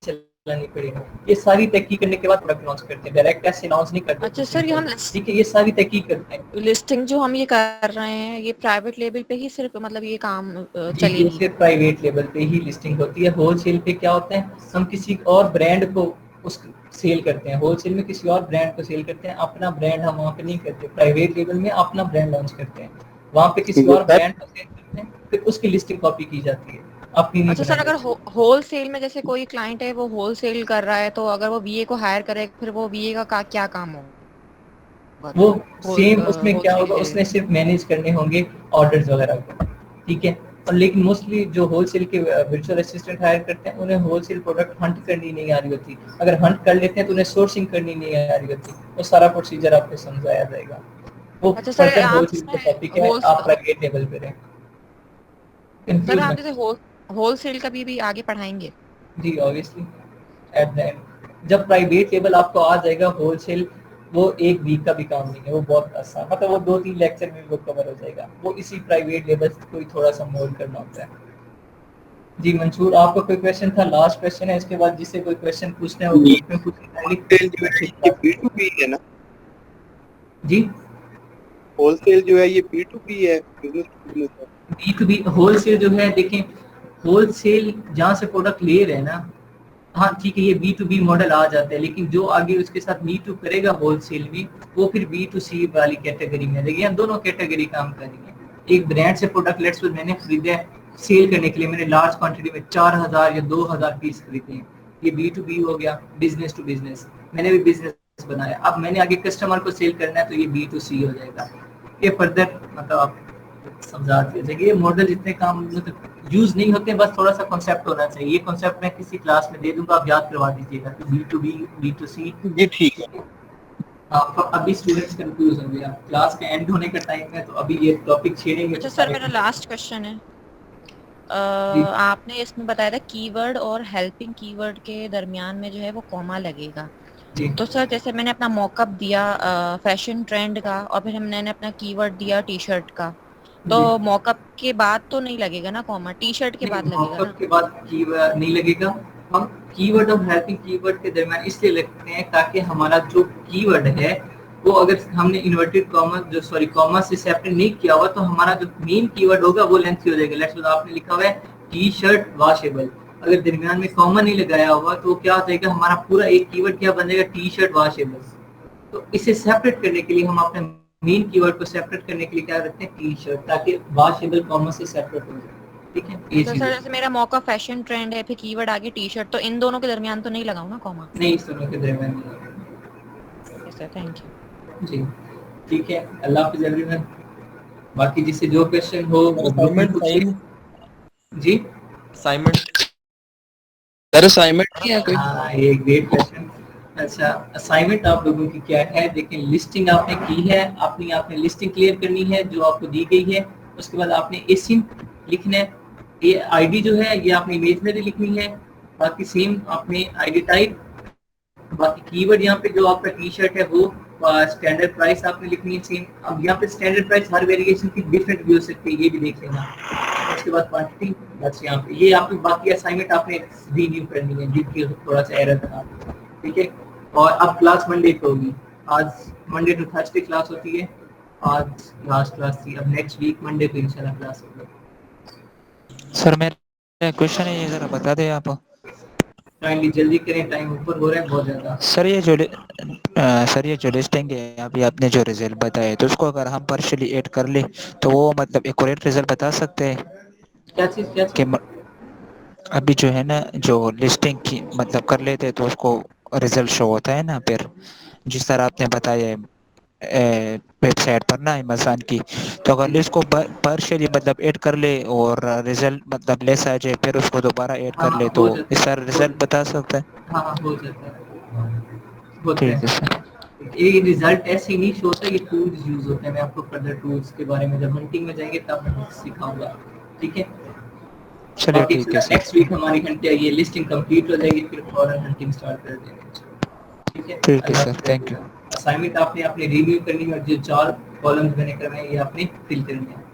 चलानी पड़ेगी, ये सारी तहकीक करने के बाद प्रोडक्ट लॉन्च करते हैं, डायरेक्ट ऐसे लॉन्च नहीं करते। अच्छा सर, ये हम ठीक है, ये सारी तहकीक करते हैं। लिस्टिंग जो हम ये कर रहे हैं ये प्राइवेट लेवल पे ही सिर्फ मतलब ये काम ये चलेगी? सिर्फ प्राइवेट लेवल पे ही लिस्टिंग होती है। होलसेल पे क्या होता है, हम किसी और ब्रांड को उस सेल करते हैं, होलसेल में किसी और ब्रांड को सेल करते हैं, अपना ब्रांड हम वहाँ पे नहीं करते। प्राइवेट लेवल में अपना ब्रांड लॉन्च करते हैं, वहाँ पे किसी और ब्रांड को सेल करते हैं, फिर उसकी लिस्टिंग कॉपी की जाती है अपनी। अच्छा सर, अगर होलसेल में जैसे कोई क्लाइंट है वो होलसेल कर रहा है तो अगर वो वीए को हायर करे फिर वो वीए का क्या काम होगा? वो सेम उसमें क्या होगा, उसने सिर्फ मैनेज करने होंगे ऑर्डर्स वगैरह को, ठीक है। और लेकिन मोस्टली जो होलसेल के वर्चुअल असिस्टेंट हायर करते हैं उन्हें होलसेल प्रोडक्ट हंट करनी नहीं आ रही होती, अगर हंट कर लेते हैं तो उन्हें सोर्सिंग करनी नहीं आ रही होती, वो सारा प्रोसीजर आपको समझाया जाएगा। वो अच्छा सर, आप होलसेल का टॉपिक है, आप प्राइवेट लेवल पे रहें। सर आप जैसे होलसेल का भी आगे पढ़ाएंगे? जी ऑब्वियसली, एट द एंड जब प्राइवेट लेवल आपको आ जाएगा, होलसेल वो एक वीक का भी काम नहीं है, वो बहुत आसान, मतलब वो 2-3 लेक्चर में वो कवर हो जाएगा। वो इसी प्राइवेट लेवल को ही थोड़ा सा मोल्ड करना होता है। जी मंसूर, आपका कोई क्वेश्चन था? लास्ट क्वेश्चन है, इसके बाद जिससे कोई क्वेश्चन पूछना है वो B2B है ना जी? होलसेल जो है ये B2B है, बिजनेस है। B2B होलसेल जो है, देखें होलसेल जहाँ से प्रोडक्ट ले रहे हैं ना, हाँ ठीक है, ये B2B मॉडल आ जाता है, लेकिन जो आगे उसके साथ मी टू करेगा होलसेल में वो फिर B2C वाली कैटेगरी में, देखिए यहाँ दोनों कैटेगरी काम कर रही है। एक ब्रांड से प्रोडक्ट लेट्स सपोज मैंने खरीदा है सेल करने के लिए, मैंने लार्ज क्वांटिटी में 4000 या 2000 पीस खरीदे हैं, ये B2B हो गया, बिजनेस टू बिजनेस। मैंने भी बिजनेस बनाया, अब मैंने आगे कस्टमर को सेल करना है तो ये B2C हो जाएगा। ये फर्दर मतलब आप समझा दीजिए, ये मॉडल इतने काम मतलब यूज नहीं होते, बस थोड़ा सा कॉन्सेप्ट होना चाहिए। ये कॉन्सेप्ट मैं किसी क्लास में दे दूंगा, आप याद करवा दीजिएगा कि B2B B2C। जी ठीक है। आप अभी स्टूडेंट्स कंफ्यूज हो गए, क्लास का एंड होने का टाइम है तो अभी ये टॉपिक छेड़ेंगे। अच्छा सर, मेरा लास्ट क्वेश्चन है, आपने इसमें बताया था कीवर्ड और हेल्पिंग कीवर्ड के दरमियान में जो है वो कॉमा लगेगा। तो सर जैसे मैंने अपना मॉकअप दिया फैशन ट्रेंड का और फिर मैंने अपना कीवर्ड दिया टी शर्ट का, तो मॉकअप के बाद तो नहीं लगेगा ना कॉमा, टी शर्ट के बाद लगेगा? मॉकअप के बाद कीवर्ड नहीं लगेगा। हम कीवर्ड और हेल्पिंग कीवर्ड के दरमियान इसलिए लगते हैं ताकि हमारा जो कीवर्ड है वो अगर हमने इन्वर्टेड कॉमा जो सॉरी कॉमा से सेपरेट नहीं किया हुआ तो हमारा जो मेन कीवर्ड होगा वो लेंथी हो जाएगा। लेट्स सपोज आपने लिखा हुआ है टी शर्ट वॉशेबल, अगर दरमियान में कॉमा नहीं लगाया हुआ तो क्या हो जाएगा, हमारा पूरा एक कीवर्ड क्या बन जाएगा, टी शर्ट वॉशेबल। तो इसे सेपरेट करने के लिए हम अपने मेन कीवर्ड को सेपरेट करने के लिए क्या करते हैं, टी शर्ट, ताकि वॉशेबल कॉमा से सेपरेट हो जाए। ठीक है, ये तो सर जैसे मेरा मौका फैशन ट्रेंड है, फिर कीवर्ड आगे टी शर्ट, तो इन दोनों के दरमियान तो नहीं लगाऊं ना कॉमा? नहीं, इस दोनों के दरमियान नहीं। Yes sir, thank you. जी ठीक है, अल्लाह हाफिज़ एवरीवन। बाकी जिससे जो क्वेश्चन हो जी असाइनमेंट सर असाइनमेंट क्या है कोई? हाँ, ये ग्रेट क्वेश्चन। अच्छा, असाइनमेंट आप लोगों की क्या है, देखिए लिस्टिंग आपने की है, आपने लिस्टिंग क्लियर करनी है जो आपको दी गई है। उसके बाद आपने एसिन लिखना है, ये आईडी जो है ये आपने इमेजनरी लिखनी है। बाकी सेम आपने आईडी टाइप, बाकी कीवर्ड यहाँ पे जो आपका टी शर्ट है वो, स्टैंडर्ड प्राइस आपने लिखनी है सेम। अब यहाँ पे स्टैंडर्ड प्राइस हर वेरिएशन की डिफरेंट भी हो सकती है, ये भी देख लेना। उसके बाद क्वांटिटी, बस यहाँ पे ये आपकी बाकी असाइनमेंट आपने रिव्यू करनी है जिनकी थोड़ा सा एरर बना, ठीक है। और अब क्लास मंडे को होगी, आज मंडे टू थर्सडे क्लास होती है, आज लास्ट क्लास थी, अब नेक्स्ट वीक मंडे को इंशाल्लाह क्लास होगी। सर मेरा क्वेश्चन है, ये जरा बता दें आप। काइंडली जल्दी करें, टाइम ऊपर हो रहा है बहुत ज्यादा। सर ये जो लिस्टिंग है अभी आपने जो रिजल्ट बताए, तो उसको अगर हम पार्शियली ऐड कर ले तो वो मतलब एक्यूरेट रिजल्ट बता सकते हैं? क्या चीज कि अभी जो है ना, जो लिस्टिंग की मतलब कर लेते हैं तो उसको रिजल्ट शो होता है ना, फिर जिस तरह आपने बताया है वेबसाइट पर ना अमेज़न की, तो अगर लिस्ट को पार्शियली मतलब ऐड कर ले और रिजल्ट मतलब लेस आ जाए, फिर उसको दोबारा ऐड कर ले तो इस तरह रिजल्ट बता सकता है? हाँ हो जाता है, ठीक है सर। ये रिजल्ट ऐसे ही नहीं शो होता, ये टूल्स यूज होते हैं। मैं आपको फर्दर टूल्स के बारे में जब हंटिंग में जाएंगे तब मैं सिखाऊंगा, ठीक है। चलिए ठीक है सर। नेक्स्ट वीक हमारी घंटे ये लिस्टिंग कंप्लीट हो जाएगी, फिर फौरन हंटिंग स्टार्ट कर देंगे, ठीक है। ठीक है सर, थैंक यू। असाइनमेंट आपने अपने रिव्यू करनी है और जो 4 कॉलम्स मैंने करवाए हैं ये आपने फिल करने हैं,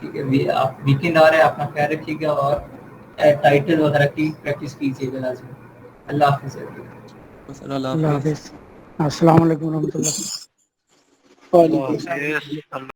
ठीक है। आप वीकेंड आ रहा है, अपना ख्याल रखिएगा और टाइटल वगैरह की प्रैक्टिस कीजिएगा लाजमी। अल्लाह हाफिज़। अल्लाह हाफिज़। अस्सलाम वालेकुम रहमतुल्लाह। वालेकुम।